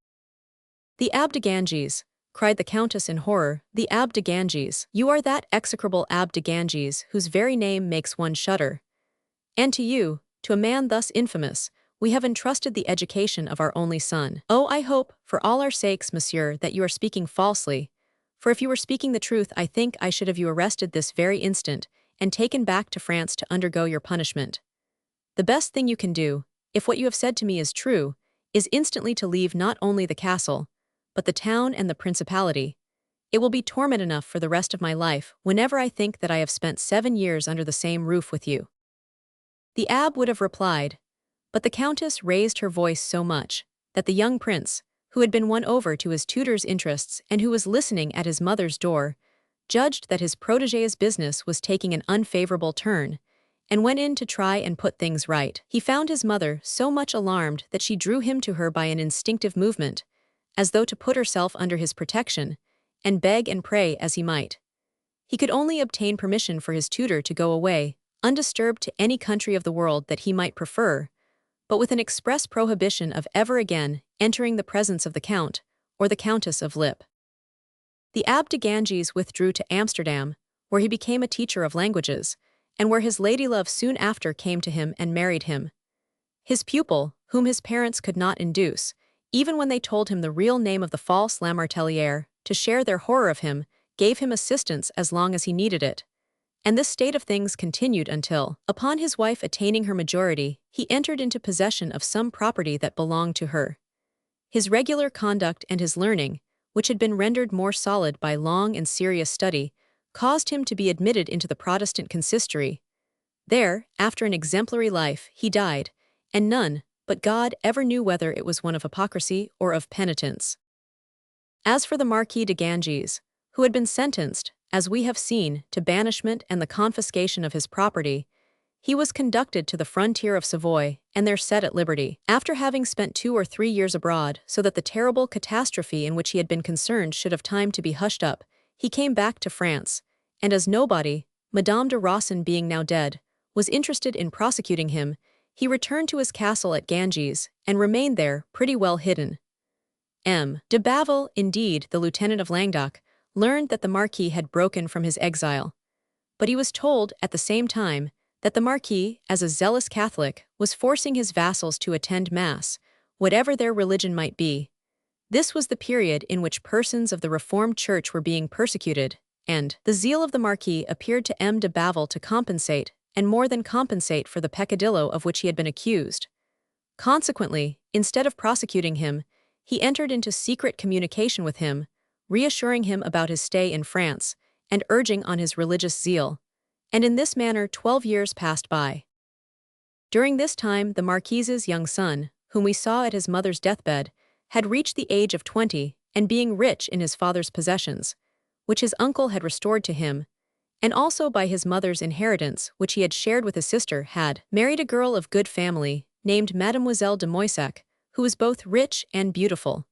"The Abbe de Ganges," cried the Countess in horror, "the Abbe de Ganges. You are that execrable Abbe de Ganges whose very name makes one shudder. And to you, to a man thus infamous, we have entrusted the education of our only son. Oh, I hope, for all our sakes, monsieur, that you are speaking falsely, for if you were speaking the truth, I think I should have you arrested this very instant and taken back to France to undergo your punishment. The best thing you can do, if what you have said to me is true, is instantly to leave not only the castle, but the town and the principality. It will be torment enough for the rest of my life whenever I think that I have spent 7 years under the same roof with you." The abbe would have replied, but the countess raised her voice so much that the young prince, who had been won over to his tutor's interests and who was listening at his mother's door, judged that his protégé's business was taking an unfavorable turn, and went in to try and put things right. He found his mother so much alarmed that she drew him to her by an instinctive movement, as though to put herself under his protection, and beg and pray as he might. He could only obtain permission for his tutor to go away, undisturbed to any country of the world that he might prefer, but with an express prohibition of ever again entering the presence of the Count or the Countess of Lip. The Abbe de Ganges withdrew to Amsterdam, where he became a teacher of languages, and where his ladylove soon after came to him and married him. His pupil, whom his parents could not induce, even when they told him the real name of the false Lamartelliere, to share their horror of him, gave him assistance as long as he needed it. And this state of things continued until, upon his wife attaining her majority, he entered into possession of some property that belonged to her. His regular conduct and his learning, which had been rendered more solid by long and serious study, caused him to be admitted into the Protestant consistory. There, after an exemplary life, he died, and none but God ever knew whether it was one of hypocrisy or of penitence. As for the Marquis de Ganges, who had been sentenced, as we have seen, to banishment and the confiscation of his property, he was conducted to the frontier of Savoy and there set at liberty. After having spent 2 or 3 years abroad so that the terrible catastrophe in which he had been concerned should have time to be hushed up, he came back to France, and as nobody, Madame de Rossan being now dead, was interested in prosecuting him, he returned to his castle at Ganges and remained there pretty well hidden. M. de Baville, indeed, the lieutenant of Languedoc, learned that the Marquis had broken from his exile. But he was told, at the same time, that the Marquis, as a zealous Catholic, was forcing his vassals to attend Mass, whatever their religion might be. This was the period in which persons of the Reformed Church were being persecuted, and the zeal of the Marquis appeared to M. de Baville to compensate, and more than compensate, for the peccadillo of which he had been accused. Consequently, instead of prosecuting him, he entered into secret communication with him, reassuring him about his stay in France, and urging on his religious zeal. And in this manner 12 years passed by. During this time the Marquise's young son, whom we saw at his mother's deathbed, had reached the age of 20, and being rich in his father's possessions, which his uncle had restored to him, and also by his mother's inheritance which he had shared with his sister, had married a girl of good family, named Mademoiselle de Moissac, who was both rich and beautiful.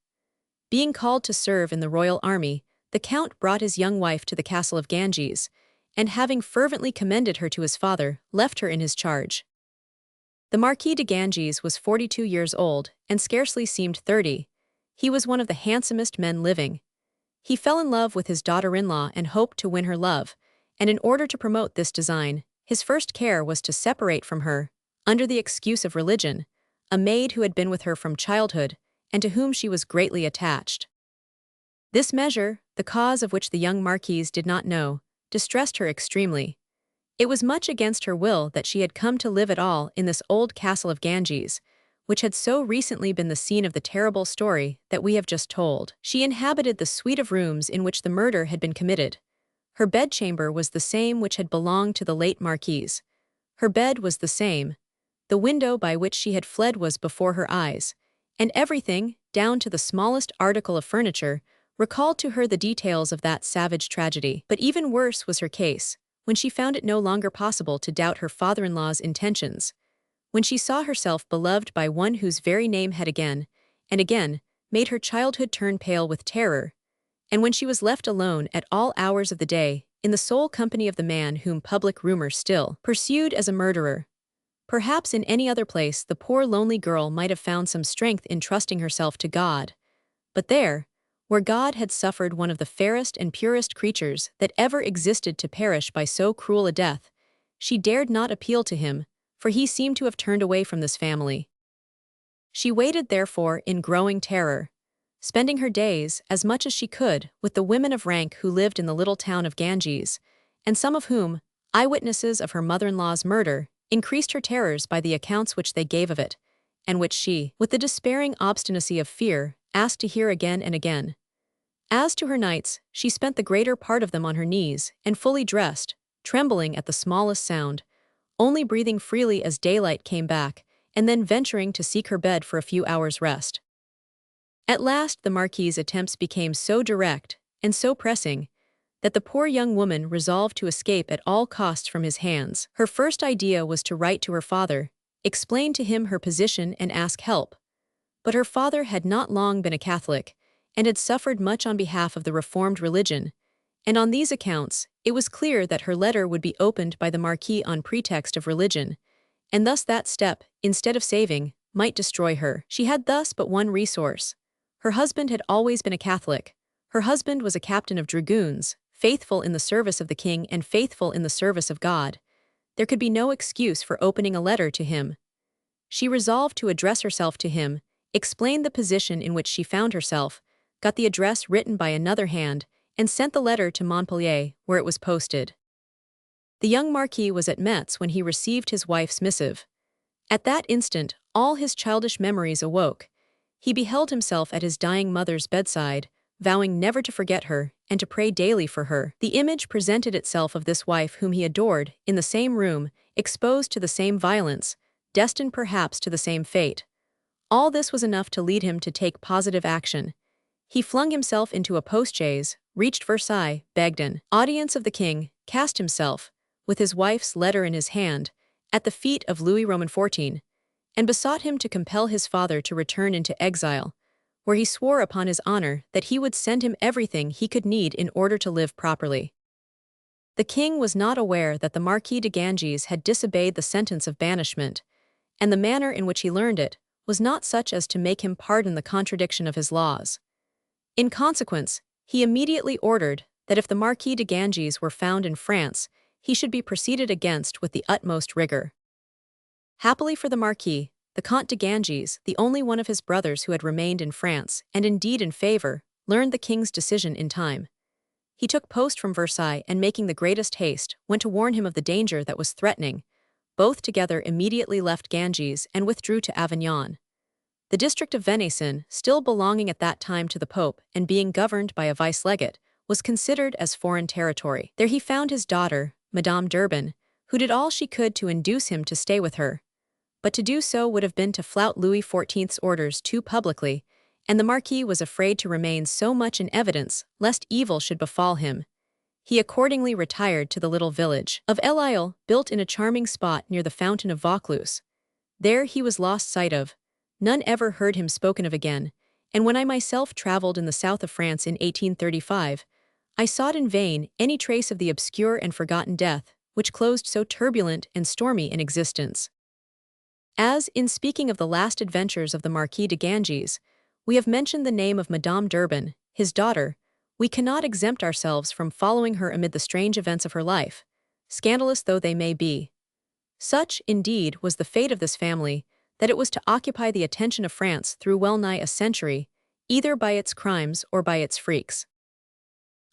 Being called to serve in the royal army, the Count brought his young wife to the castle of Ganges, and having fervently commended her to his father, left her in his charge. The Marquis de Ganges was 42 years old, and scarcely seemed 30. He was one of the handsomest men living. He fell in love with his daughter-in-law and hoped to win her love, and in order to promote this design, his first care was to separate from her, under the excuse of religion, a maid who had been with her from childhood, and to whom she was greatly attached. This measure, the cause of which the young Marquise did not know, distressed her extremely. It was much against her will that she had come to live at all in this old castle of Ganges, which had so recently been the scene of the terrible story that we have just told. She inhabited the suite of rooms in which the murder had been committed. Her bedchamber was the same which had belonged to the late Marquise. Her bed was the same. The window by which she had fled was before her eyes, and everything, down to the smallest article of furniture, recalled to her the details of that savage tragedy. But even worse was her case, when she found it no longer possible to doubt her father-in-law's intentions, when she saw herself beloved by one whose very name had again, and again, made her childhood turn pale with terror, and when she was left alone at all hours of the day, in the sole company of the man whom public rumor still pursued as a murderer. Perhaps in any other place the poor lonely girl might have found some strength in trusting herself to God, but there, where God had suffered one of the fairest and purest creatures that ever existed to perish by so cruel a death, she dared not appeal to him, for he seemed to have turned away from this family. She waited therefore in growing terror, spending her days, as much as she could, with the women of rank who lived in the little town of Ganges, and some of whom, eyewitnesses of her mother-in-law's murder, increased her terrors by the accounts which they gave of it, and which she, with the despairing obstinacy of fear, asked to hear again and again. As to her nights, she spent the greater part of them on her knees, and fully dressed, trembling at the smallest sound, only breathing freely as daylight came back, and then venturing to seek her bed for a few hours' rest. At last the Marquis's attempts became so direct, and so pressing, that the poor young woman resolved to escape at all costs from his hands. Her first idea was to write to her father, explain to him her position and ask help. But her father had not long been a Catholic, and had suffered much on behalf of the Reformed religion, and on these accounts, it was clear that her letter would be opened by the Marquis on pretext of religion, and thus that step, instead of saving, might destroy her. She had thus but one resource. Her husband had always been a Catholic. Her husband was a captain of dragoons, faithful in the service of the king and faithful in the service of God. There could be no excuse for opening a letter to him. She resolved to address herself to him, explained the position in which she found herself, got the address written by another hand, and sent the letter to Montpellier, where it was posted. The young Marquis was at Metz when he received his wife's missive. At that instant, all his childish memories awoke. He beheld himself at his dying mother's bedside, vowing never to forget her, and to pray daily for her. The image presented itself of this wife whom he adored, in the same room, exposed to the same violence, destined perhaps to the same fate. All this was enough to lead him to take positive action. He flung himself into a post-chaise, reached Versailles, begged an audience of the king, cast himself, with his wife's letter in his hand, at the feet of Louis Roman XIV, and besought him to compel his father to return into exile, where he swore upon his honor that he would send him everything he could need in order to live properly. The king was not aware that the Marquis de Ganges had disobeyed the sentence of banishment, and the manner in which he learned it was not such as to make him pardon the contradiction of his laws. In consequence, he immediately ordered that if the Marquis de Ganges were found in France, he should be proceeded against with the utmost rigor. Happily for the Marquis, the Comte de Ganges, the only one of his brothers who had remained in France, and indeed in favor, learned the king's decision in time. He took post from Versailles and, making the greatest haste, went to warn him of the danger that was threatening. Both together immediately left Ganges and withdrew to Avignon. The district of Venaissin, still belonging at that time to the Pope and being governed by a vice-legate, was considered as foreign territory. There he found his daughter, Madame d'Urban, who did all she could to induce him to stay with her. But to do so would have been to flout Louis XIV's orders too publicly, and the Marquis was afraid to remain so much in evidence, lest evil should befall him. He accordingly retired to the little village of El Isle, built in a charming spot near the fountain of Vaucluse. There he was lost sight of. None ever heard him spoken of again, and when I myself travelled in the south of France in 1835, I sought in vain any trace of the obscure and forgotten death, which closed so turbulent and stormy an existence. As, in speaking of the last adventures of the Marquis de Ganges, we have mentioned the name of Madame d'Urban, his daughter, we cannot exempt ourselves from following her amid the strange events of her life, scandalous though they may be. Such, indeed, was the fate of this family, that it was to occupy the attention of France through well-nigh a century, either by its crimes or by its freaks.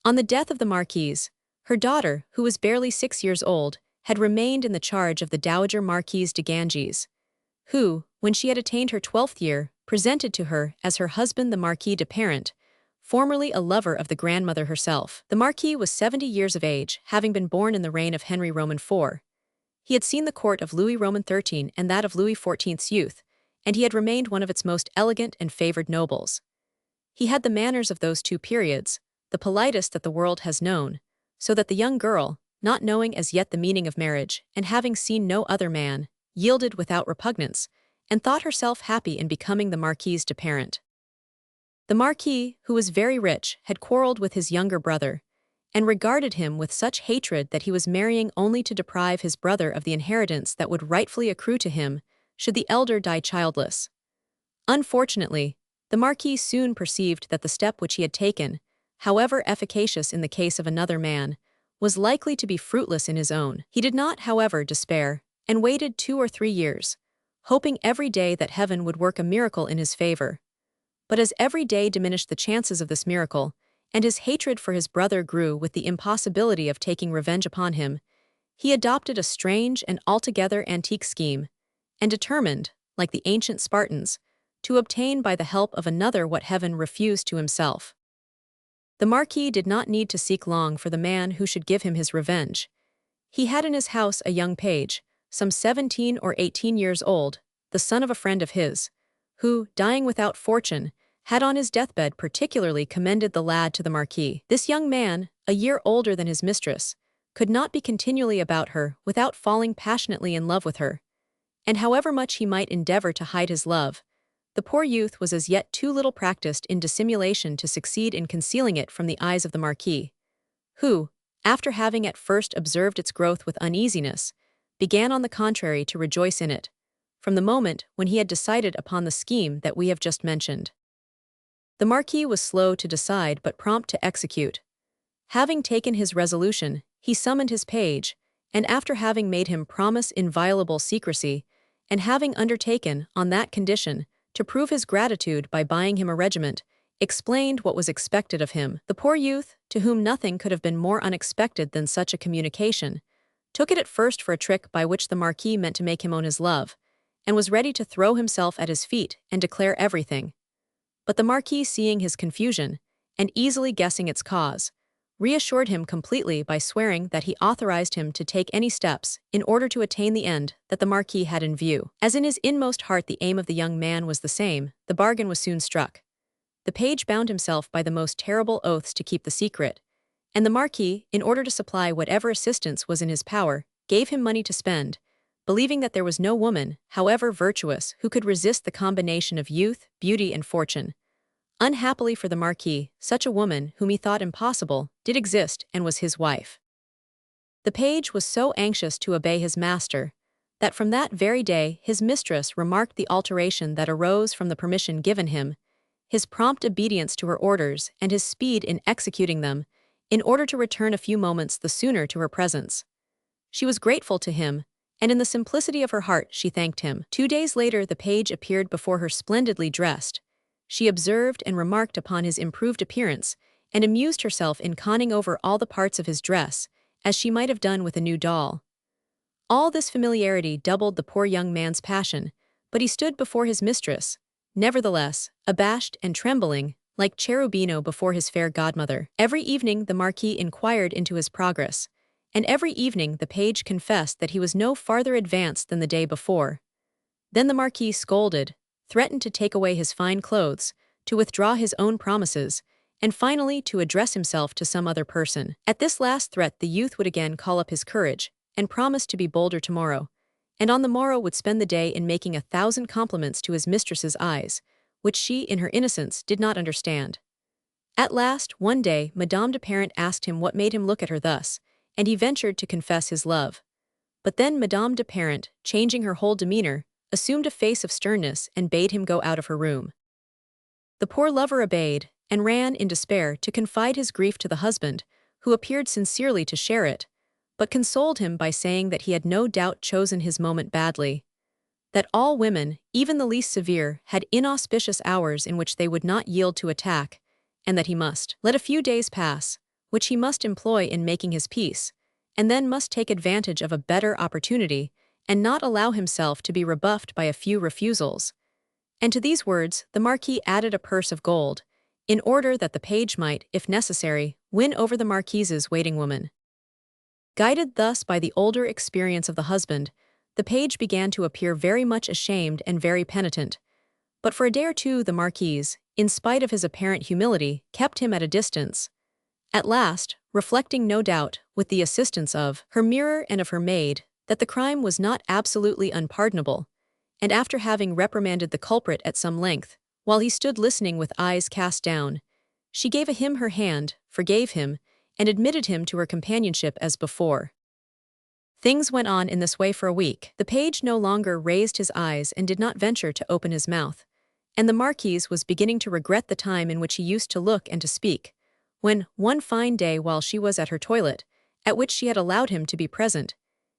On the death of the Marquise, her daughter, who was barely 6 years old, had remained in the charge of the Dowager Marquise de Ganges, who, when she had attained her 12th year, presented to her as her husband the Marquis de Parent, formerly a lover of the grandmother herself. The Marquis was 70 years of age, having been born in the reign of Henry Roman IV. He had seen the court of Louis Roman XIII and that of Louis XIV's youth, and he had remained one of its most elegant and favored nobles. He had the manners of those two periods, the politest that the world has known, so that the young girl, not knowing as yet the meaning of marriage, and having seen no other man, yielded without repugnance, and thought herself happy in becoming the Marquise de Parent. The Marquis, who was very rich, had quarreled with his younger brother, and regarded him with such hatred that he was marrying only to deprive his brother of the inheritance that would rightfully accrue to him, should the elder die childless. Unfortunately, The Marquis soon perceived that the step which he had taken, however efficacious in the case of another man, was likely to be fruitless in his own. He did not, however, despair, and waited 2 or 3 years, hoping every day that heaven would work a miracle in his favor. But as every day diminished the chances of this miracle, and his hatred for his brother grew with the impossibility of taking revenge upon him, he adopted a strange and altogether antique scheme, and determined, like the ancient Spartans, to obtain by the help of another what heaven refused to himself. The Marquis did not need to seek long for the man who should give him his revenge. He had in his house a young page, some 17 or 18 years old, the son of a friend of his, who, dying without fortune, had on his deathbed particularly commended the lad to the Marquis. This young man, a year older than his mistress, could not be continually about her without falling passionately in love with her, and however much he might endeavor to hide his love, the poor youth was as yet too little practiced in dissimulation to succeed in concealing it from the eyes of the Marquis, who, after having at first observed its growth with uneasiness, began on the contrary to rejoice in it, from the moment when he had decided upon the scheme that we have just mentioned. The Marquis was slow to decide but prompt to execute. Having taken his resolution, he summoned his page, and after having made him promise inviolable secrecy, and having undertaken, on that condition, to prove his gratitude by buying him a regiment, explained what was expected of him. The poor youth, to whom nothing could have been more unexpected than such a communication, took it at first for a trick by which the Marquis meant to make him own his love, and was ready to throw himself at his feet and declare everything. But the Marquis, seeing his confusion, and easily guessing its cause, reassured him completely by swearing that he authorized him to take any steps in order to attain the end that the Marquis had in view. As in his inmost heart the aim of the young man was the same, the bargain was soon struck. The page bound himself by the most terrible oaths to keep the secret, and the Marquis, in order to supply whatever assistance was in his power, gave him money to spend, believing that there was no woman, however virtuous, who could resist the combination of youth, beauty, and fortune. Unhappily for the Marquis, such a woman, whom he thought impossible, did exist and was his wife. The page was so anxious to obey his master, that from that very day his mistress remarked the alteration that arose from the permission given him, his prompt obedience to her orders and his speed in executing them, in order to return a few moments the sooner to her presence. She was grateful to him, and in the simplicity of her heart she thanked him. 2 days later the page appeared before her splendidly dressed. She observed and remarked upon his improved appearance, and amused herself in conning over all the parts of his dress, as she might have done with a new doll. All this familiarity doubled the poor young man's passion, but he stood before his mistress, nevertheless, abashed and trembling, like Cherubino before his fair godmother. Every evening the Marquis inquired into his progress, and every evening the page confessed that he was no farther advanced than the day before. Then the Marquis scolded, threatened to take away his fine clothes, to withdraw his own promises, and finally to address himself to some other person. At this last threat the youth would again call up his courage, and promise to be bolder tomorrow, and on the morrow would spend the day in making 1,000 compliments to his mistress's eyes, which she, in her innocence, did not understand. At last, one day, Madame de Parent asked him what made him look at her thus, and he ventured to confess his love. But then Madame de Parent, changing her whole demeanor, assumed a face of sternness and bade him go out of her room. The poor lover obeyed, and ran in despair to confide his grief to the husband, who appeared sincerely to share it, but consoled him by saying that he had no doubt chosen his moment badly, that all women, even the least severe, had inauspicious hours in which they would not yield to attack, and that he must let a few days pass, which he must employ in making his peace, and then must take advantage of a better opportunity, and not allow himself to be rebuffed by a few refusals. And to these words the Marquis added a purse of gold, in order that the page might, if necessary, win over the Marquis's waiting woman. Guided thus by the older experience of the husband, the page began to appear very much ashamed and very penitent. But for a day or two the Marquis, in spite of his apparent humility, kept him at a distance. At last, reflecting no doubt, with the assistance of her mirror and of her maid, that the crime was not absolutely unpardonable, and after having reprimanded the culprit at some length, while he stood listening with eyes cast down, she gave him her hand, forgave him, and admitted him to her companionship as before. Things went on in this way for a week. The page no longer raised his eyes and did not venture to open his mouth, and the Marquise was beginning to regret the time in which he used to look and to speak, when, one fine day while she was at her toilet, at which she had allowed him to be present,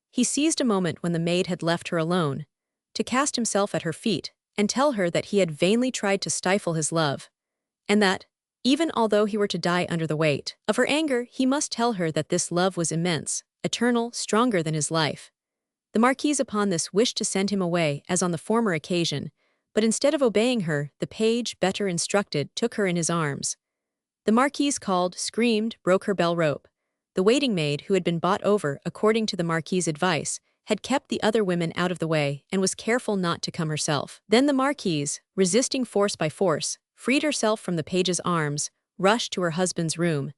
he seized a moment when the maid had left her alone, to cast himself at her feet and tell her that he had vainly tried to stifle his love, and that, even although he were to die under the weight of her anger, he must tell her that this love was immense, eternal, stronger than his life. The Marquise upon this wished to send him away as on the former occasion, but instead of obeying her, the page, better instructed, took her in his arms. The Marquise called, screamed, broke her bell rope. The waiting maid, who had been bought over, according to the Marquis's advice, had kept the other women out of the way and was careful not to come herself. Then the Marquise, resisting force by force, freed herself from the page's arms, rushed to her husband's room,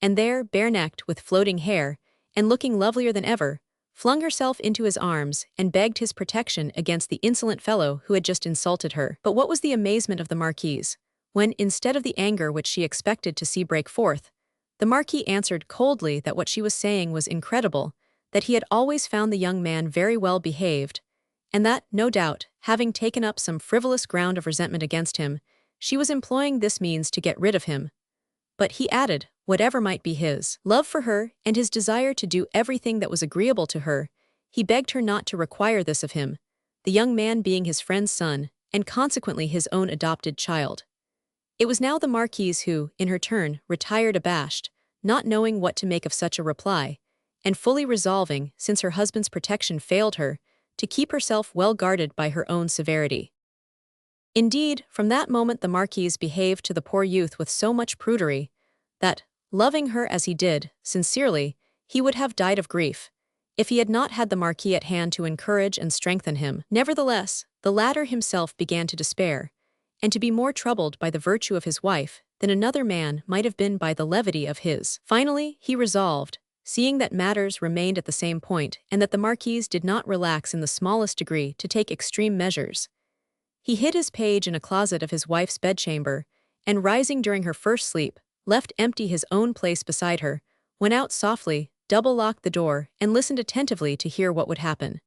and there, bare-necked, with floating hair, and looking lovelier than ever, flung herself into his arms and begged his protection against the insolent fellow who had just insulted her. But what was the amazement of the Marquise, when, instead of the anger which she expected to see break forth, the Marquis answered coldly that what she was saying was incredible, that he had always found the young man very well behaved, and that, no doubt, having taken up some frivolous ground of resentment against him, she was employing this means to get rid of him. But he added, whatever might be his love for her and his desire to do everything that was agreeable to her, he begged her not to require this of him, the young man being his friend's son, and consequently his own adopted child. It was now the Marquise who, in her turn, retired abashed, not knowing what to make of such a reply, and fully resolving, since her husband's protection failed her, to keep herself well guarded by her own severity. Indeed, from that moment the Marquise behaved to the poor youth with so much prudery, that, loving her as he did, sincerely, he would have died of grief, if he had not had the Marquis at hand to encourage and strengthen him. Nevertheless, the latter himself began to despair, and to be more troubled by the virtue of his wife than another man might have been by the levity of his. Finally, he resolved, seeing that matters remained at the same point and that the Marquise did not relax in the smallest degree, to take extreme measures. He hid his page in a closet of his wife's bedchamber, and rising during her first sleep, left empty his own place beside her, went out softly, double-locked the door, and listened attentively to hear what would happen.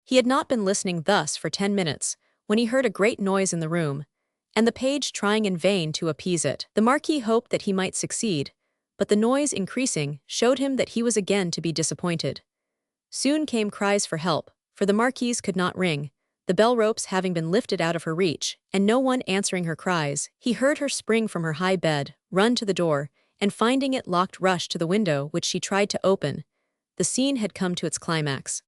He had not been listening thus for 10 minutes, when he heard a great noise in the room, and the page trying in vain to appease it. The Marquis hoped that he might succeed, but the noise increasing showed him that he was again to be disappointed. Soon came cries for help, for the Marquise could not ring, the bell ropes having been lifted out of her reach, and no one answering her cries. He heard her spring from her high bed, run to the door, and finding it locked rush to the window which she tried to open. The scene had come to its climax.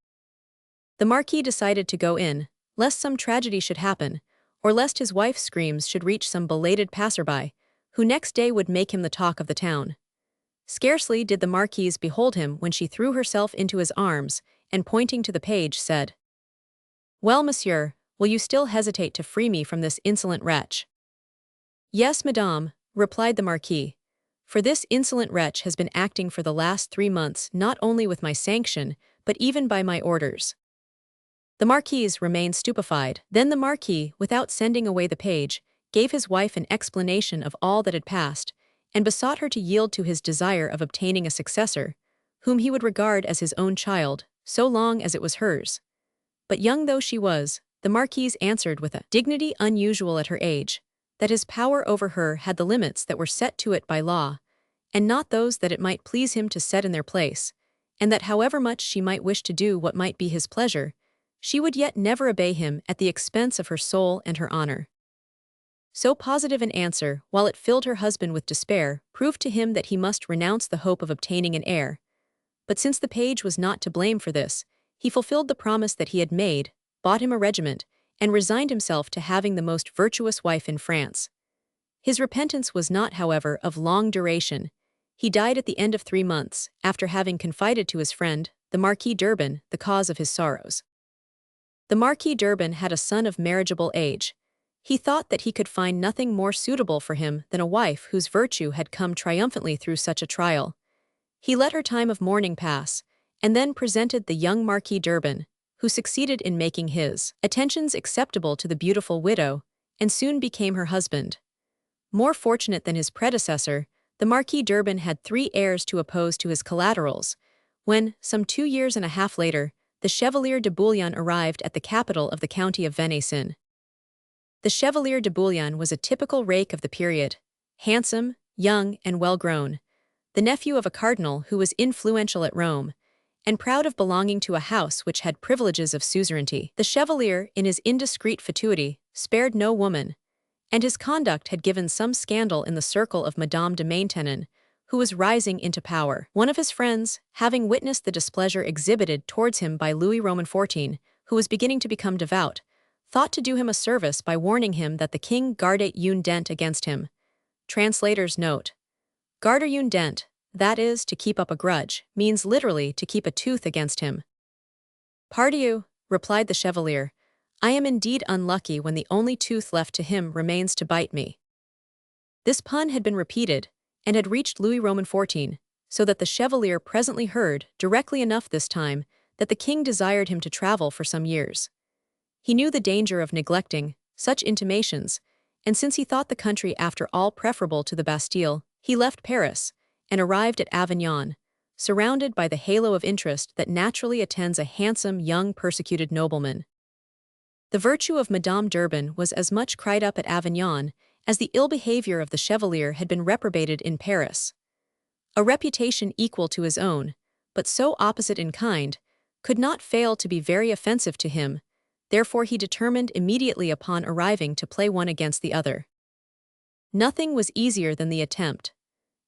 The Marquis decided to go in, lest some tragedy should happen, or lest his wife's screams should reach some belated passerby, who next day would make him the talk of the town. Scarcely did the Marquise behold him when she threw herself into his arms, and pointing to the page, said, "Well, monsieur, will you still hesitate to free me from this insolent wretch?" "Yes, madame," replied the Marquis, "for this insolent wretch has been acting for the last 3 months not only with my sanction, but even by my orders." The Marquise remained stupefied. Then the Marquis, without sending away the page, gave his wife an explanation of all that had passed, and besought her to yield to his desire of obtaining a successor, whom he would regard as his own child, so long as it was hers. But young though she was, the Marquise answered with a dignity unusual at her age, that his power over her had the limits that were set to it by law, and not those that it might please him to set in their place, and that however much she might wish to do what might be his pleasure, she would yet never obey him at the expense of her soul and her honor. So positive an answer, while it filled her husband with despair, proved to him that he must renounce the hope of obtaining an heir. But since the page was not to blame for this, he fulfilled the promise that he had made, bought him a regiment, and resigned himself to having the most virtuous wife in France. His repentance was not, however, of long duration. He died at the end of 3 months, after having confided to his friend, the Marquis d'Urban, the cause of his sorrows. The Marquis d'Urban had a son of marriageable age. He thought that he could find nothing more suitable for him than a wife whose virtue had come triumphantly through such a trial. He let her time of mourning pass, and then presented the young Marquis d'Urban, who succeeded in making his attentions acceptable to the beautiful widow, and soon became her husband. More fortunate than his predecessor, the Marquis d'Urban had 3 heirs to oppose to his collaterals, when, some 2 years and a half later, the Chevalier de Bouillon arrived at the capital of the county of Venaissin. The Chevalier de Bouillon was a typical rake of the period, handsome, young, and well-grown, the nephew of a cardinal who was influential at Rome, and proud of belonging to a house which had privileges of suzerainty. The Chevalier, in his indiscreet fatuity, spared no woman, and his conduct had given some scandal in the circle of Madame de Maintenon, who was rising into power. One of his friends, having witnessed the displeasure exhibited towards him by Louis Roman XIV, who was beginning to become devout, thought to do him a service by warning him that the king gardait une dent against him. Translator's note. Garder une dent, that is, to keep up a grudge, means literally to keep a tooth against him. Pardieu, replied the Chevalier, I am indeed unlucky when the only tooth left to him remains to bite me. This pun had been repeated, and had reached Louis Roman XIV, so that the Chevalier presently heard, directly enough this time, that the king desired him to travel for some years. He knew the danger of neglecting such intimations, and since he thought the country after all preferable to the Bastille, he left Paris, and arrived at Avignon, surrounded by the halo of interest that naturally attends a handsome young persecuted nobleman. The virtue of Madame d'Urban was as much cried up at Avignon as the ill behavior of the Chevalier had been reprobated in Paris. A reputation equal to his own, but so opposite in kind, could not fail to be very offensive to him, therefore he determined immediately upon arriving to play one against the other. Nothing was easier than the attempt.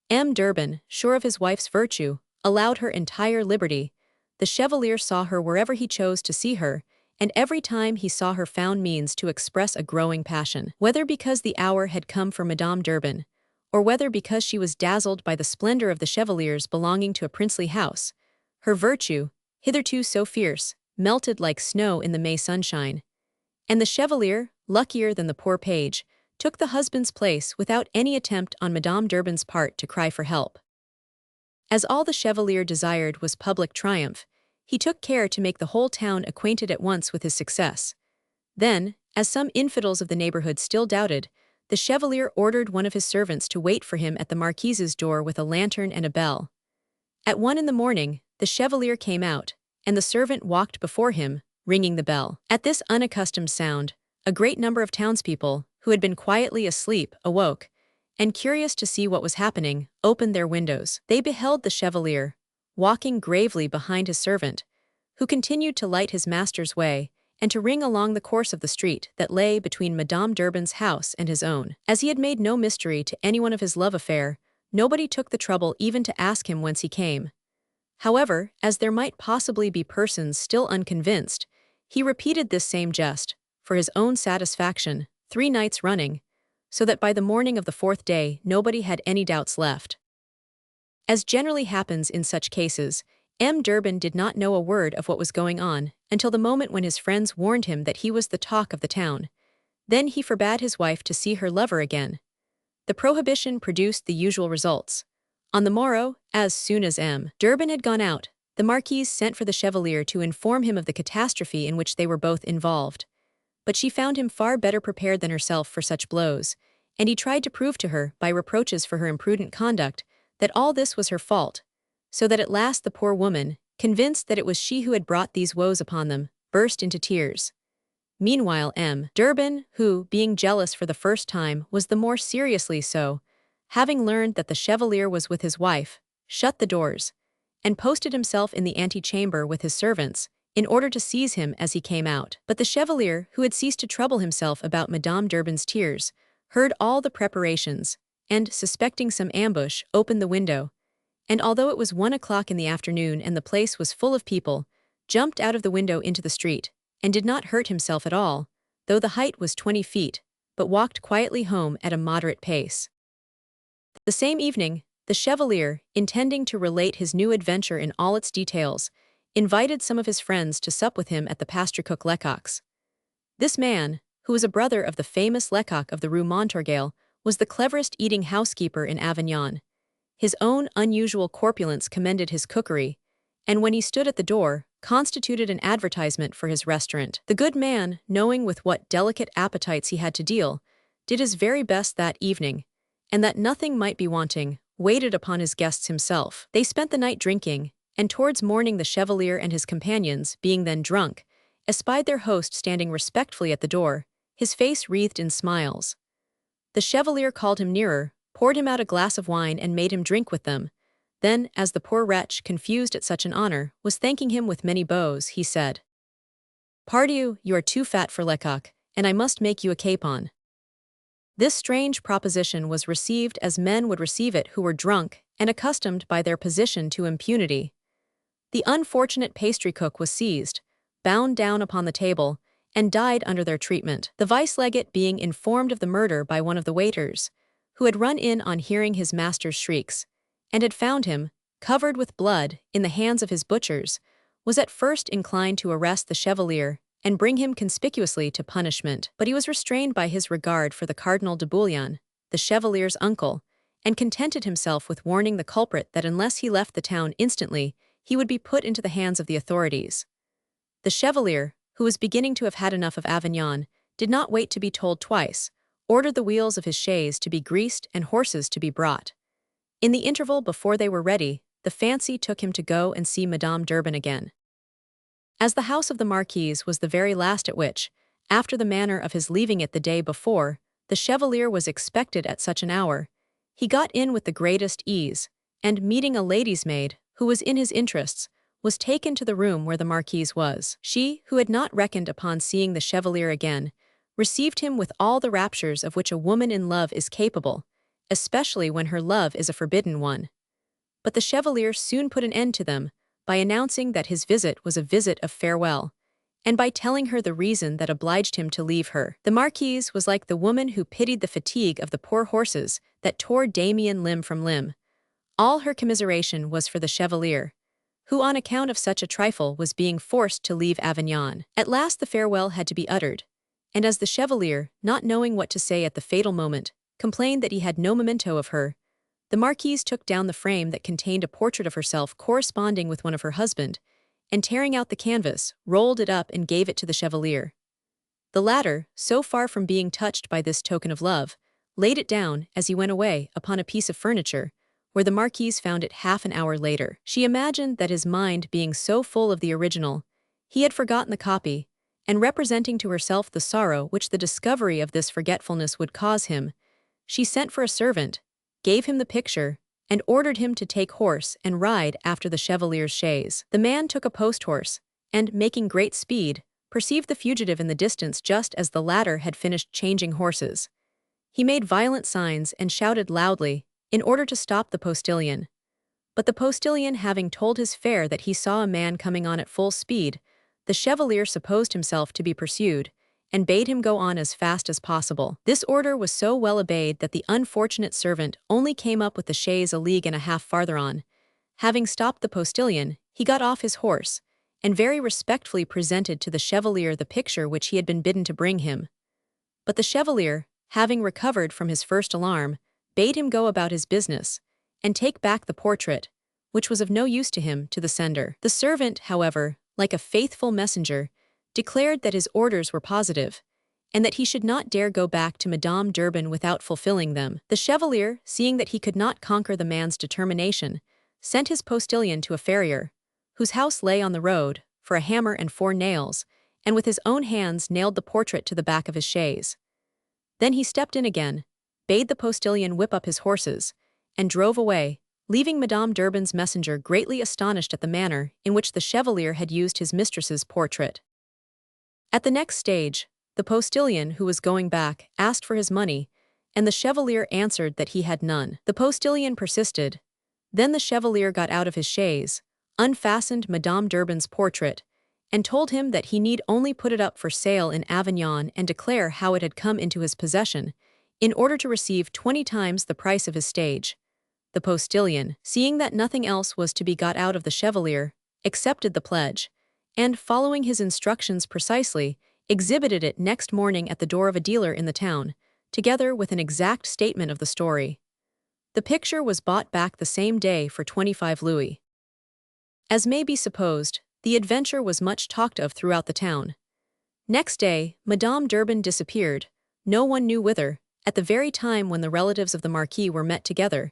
M. d'Urban, sure of his wife's virtue, allowed her entire liberty. The Chevalier saw her wherever he chose to see her, and every time he saw her found means to express a growing passion. Whether because the hour had come for Madame d'Urban, or whether because she was dazzled by the splendor of the Chevaliers belonging to a princely house, her virtue, hitherto so fierce, melted like snow in the May sunshine. And the Chevalier, luckier than the poor page, took the husband's place without any attempt on Madame d'Urban's part to cry for help. As all the Chevalier desired was public triumph, he took care to make the whole town acquainted at once with his success. Then, as some infidels of the neighborhood still doubted, the Chevalier ordered one of his servants to wait for him at the Marquise's door with a lantern and a bell. At 1 in the morning, the Chevalier came out, and the servant walked before him, ringing the bell. At this unaccustomed sound, a great number of townspeople, who had been quietly asleep, awoke, and curious to see what was happening, opened their windows. They beheld the Chevalier, walking gravely behind his servant, who continued to light his master's way, and to ring along the course of the street that lay between Madame d'Urban's house and his own. As he had made no mystery to anyone of his love affair, nobody took the trouble even to ask him whence he came. However, as there might possibly be persons still unconvinced, he repeated this same jest, for his own satisfaction, 3 nights running, so that by the morning of the 4th day nobody had any doubts left. As generally happens in such cases, M. d'Urban did not know a word of what was going on until the moment when his friends warned him that he was the talk of the town. Then he forbade his wife to see her lover again. The prohibition produced the usual results. On the morrow, as soon as M. d'Urban had gone out, the Marquise sent for the Chevalier to inform him of the catastrophe in which they were both involved. But she found him far better prepared than herself for such blows, and he tried to prove to her, by reproaches for her imprudent conduct, that all this was her fault, so that at last the poor woman, convinced that it was she who had brought these woes upon them, burst into tears. Meanwhile M. d'Urban, who, being jealous for the first time, was the more seriously so, having learned that the Chevalier was with his wife, shut the doors, and posted himself in the antechamber with his servants, in order to seize him as he came out. But the Chevalier, who had ceased to trouble himself about Madame d'Urban's tears, heard all the preparations, and, suspecting some ambush, opened the window, and although it was 1 o'clock in the afternoon and the place was full of people, jumped out of the window into the street, and did not hurt himself at all, though the height was 20 feet, but walked quietly home at a moderate pace. The same evening, the Chevalier, intending to relate his new adventure in all its details, invited some of his friends to sup with him at the Pastrecoq Lecoq's. This man, who was a brother of the famous Lecoq of the Rue Montorgueil, was the cleverest eating housekeeper in Avignon. His own unusual corpulence commended his cookery, and when he stood at the door, constituted an advertisement for his restaurant. The good man, knowing with what delicate appetites he had to deal, did his very best that evening, and that nothing might be wanting, waited upon his guests himself. They spent the night drinking, and towards morning the Chevalier and his companions, being then drunk, espied their host standing respectfully at the door, his face wreathed in smiles. The chevalier called him nearer, poured him out a glass of wine and made him drink with them. Then, as the poor wretch, confused at such an honor, was thanking him with many bows, he said, "Pardieu, you are too fat for Lecoq, and I must make you a capon." This strange proposition was received as men would receive it who were drunk and accustomed by their position to impunity. The unfortunate pastry cook was seized, bound down upon the table, and died under their treatment. The vice-legate being informed of the murder by one of the waiters, who had run in on hearing his master's shrieks, and had found him, covered with blood, in the hands of his butchers, was at first inclined to arrest the chevalier and bring him conspicuously to punishment. But he was restrained by his regard for the Cardinal de Bouillon, the chevalier's uncle, and contented himself with warning the culprit that unless he left the town instantly, he would be put into the hands of the authorities. The chevalier, who was beginning to have had enough of Avignon, did not wait to be told twice, ordered the wheels of his chaise to be greased and horses to be brought. In the interval before they were ready, the fancy took him to go and see Madame d'Urban again. As the house of the Marquise was the very last at which, after the manner of his leaving it the day before, the chevalier was expected at such an hour, he got in with the greatest ease, and meeting a lady's maid, who was in his interests, was taken to the room where the Marquise was. She, who had not reckoned upon seeing the chevalier again, received him with all the raptures of which a woman in love is capable, especially when her love is a forbidden one. But the chevalier soon put an end to them, by announcing that his visit was a visit of farewell, and by telling her the reason that obliged him to leave her. The Marquise was like the woman who pitied the fatigue of the poor horses that tore Damien limb from limb. All her commiseration was for the chevalier, who on account of such a trifle was being forced to leave Avignon. At last the farewell had to be uttered, and as the chevalier, not knowing what to say at the fatal moment, complained that he had no memento of her, the Marquise took down the frame that contained a portrait of herself corresponding with one of her husband, and tearing out the canvas, rolled it up and gave it to the chevalier. The latter, so far from being touched by this token of love, laid it down, as he went away, upon a piece of furniture, where the Marquise found it half an hour later. She imagined that his mind being so full of the original, he had forgotten the copy, and representing to herself the sorrow which the discovery of this forgetfulness would cause him, she sent for a servant, gave him the picture, and ordered him to take horse and ride after the chevalier's chaise. The man took a post-horse, and, making great speed, perceived the fugitive in the distance just as the latter had finished changing horses. He made violent signs and shouted loudly, in order to stop the postilion. But the postilion having told his fare that he saw a man coming on at full speed, the chevalier supposed himself to be pursued, and bade him go on as fast as possible. This order was so well obeyed that the unfortunate servant only came up with the chaise a league and a half farther on. Having stopped the postilion, he got off his horse, and very respectfully presented to the chevalier the picture which he had been bidden to bring him. But the chevalier, having recovered from his first alarm, bade him go about his business, and take back the portrait, which was of no use to him, to the sender. The servant, however, like a faithful messenger, declared that his orders were positive, and that he should not dare go back to Madame d'Urban without fulfilling them. The chevalier, seeing that he could not conquer the man's determination, sent his postilion to a farrier, whose house lay on the road, for a hammer and 4 nails, and with his own hands nailed the portrait to the back of his chaise. Then he stepped in again, bade the postilion whip up his horses, and drove away, leaving Madame d'Urban's messenger greatly astonished at the manner in which the chevalier had used his mistress's portrait. At the next stage, the postilion who was going back asked for his money, and the chevalier answered that he had none. The postilion persisted. Then the chevalier got out of his chaise, unfastened Madame d'Urban's portrait, and told him that he need only put it up for sale in Avignon and declare how it had come into his possession, in order to receive 20 times the price of his stage. The postilion, seeing that nothing else was to be got out of the chevalier, accepted the pledge, and, following his instructions precisely, exhibited it next morning at the door of a dealer in the town, together with an exact statement of the story. The picture was bought back the same day for 25 louis. As may be supposed, the adventure was much talked of throughout the town. Next day, Madame d'Urban disappeared, no one knew whither, at the very time when the relatives of the Marquis were met together,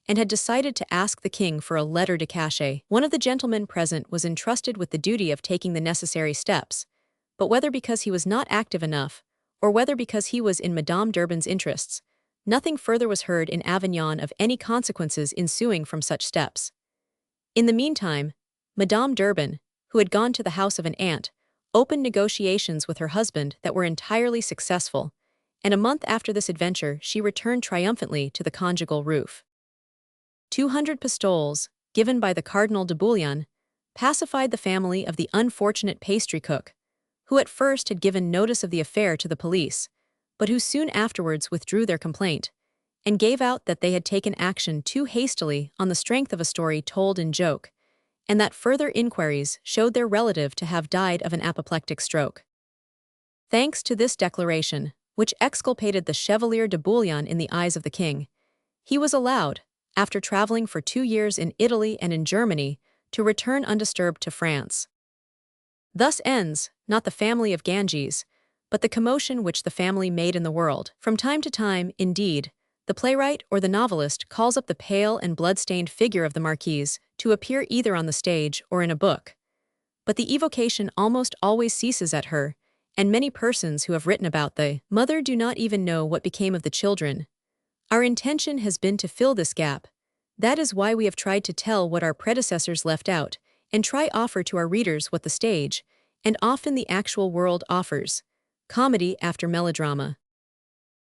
and had decided to ask the king for a lettre de cachet. One of the gentlemen present was entrusted with the duty of taking the necessary steps, but whether because he was not active enough, or whether because he was in Madame d'Urban's interests, nothing further was heard in Avignon of any consequences ensuing from such steps. In the meantime, Madame d'Urban, who had gone to the house of an aunt, opened negotiations with her husband that were entirely successful, and a month after this adventure she returned triumphantly to the conjugal roof. 200 pistoles, given by the Cardinal de Bouillon, pacified the family of the unfortunate pastry cook, who at first had given notice of the affair to the police, but who soon afterwards withdrew their complaint, and gave out that they had taken action too hastily on the strength of a story told in joke, and that further inquiries showed their relative to have died of an apoplectic stroke. Thanks to this declaration, which exculpated the Chevalier de Bouillon in the eyes of the king, he was allowed, after traveling for 2 years in Italy and in Germany, to return undisturbed to France. Thus ends, not the family of Ganges, but the commotion which the family made in the world. From time to time, indeed, the playwright or the novelist calls up the pale and blood-stained figure of the Marquise to appear either on the stage or in a book. But the evocation almost always ceases at her, and many persons who have written about the mother do not even know what became of the children. Our intention has been to fill this gap. That is why we have tried to tell what our predecessors left out, and try offer to our readers what the stage, and often the actual world offers: comedy after melodrama.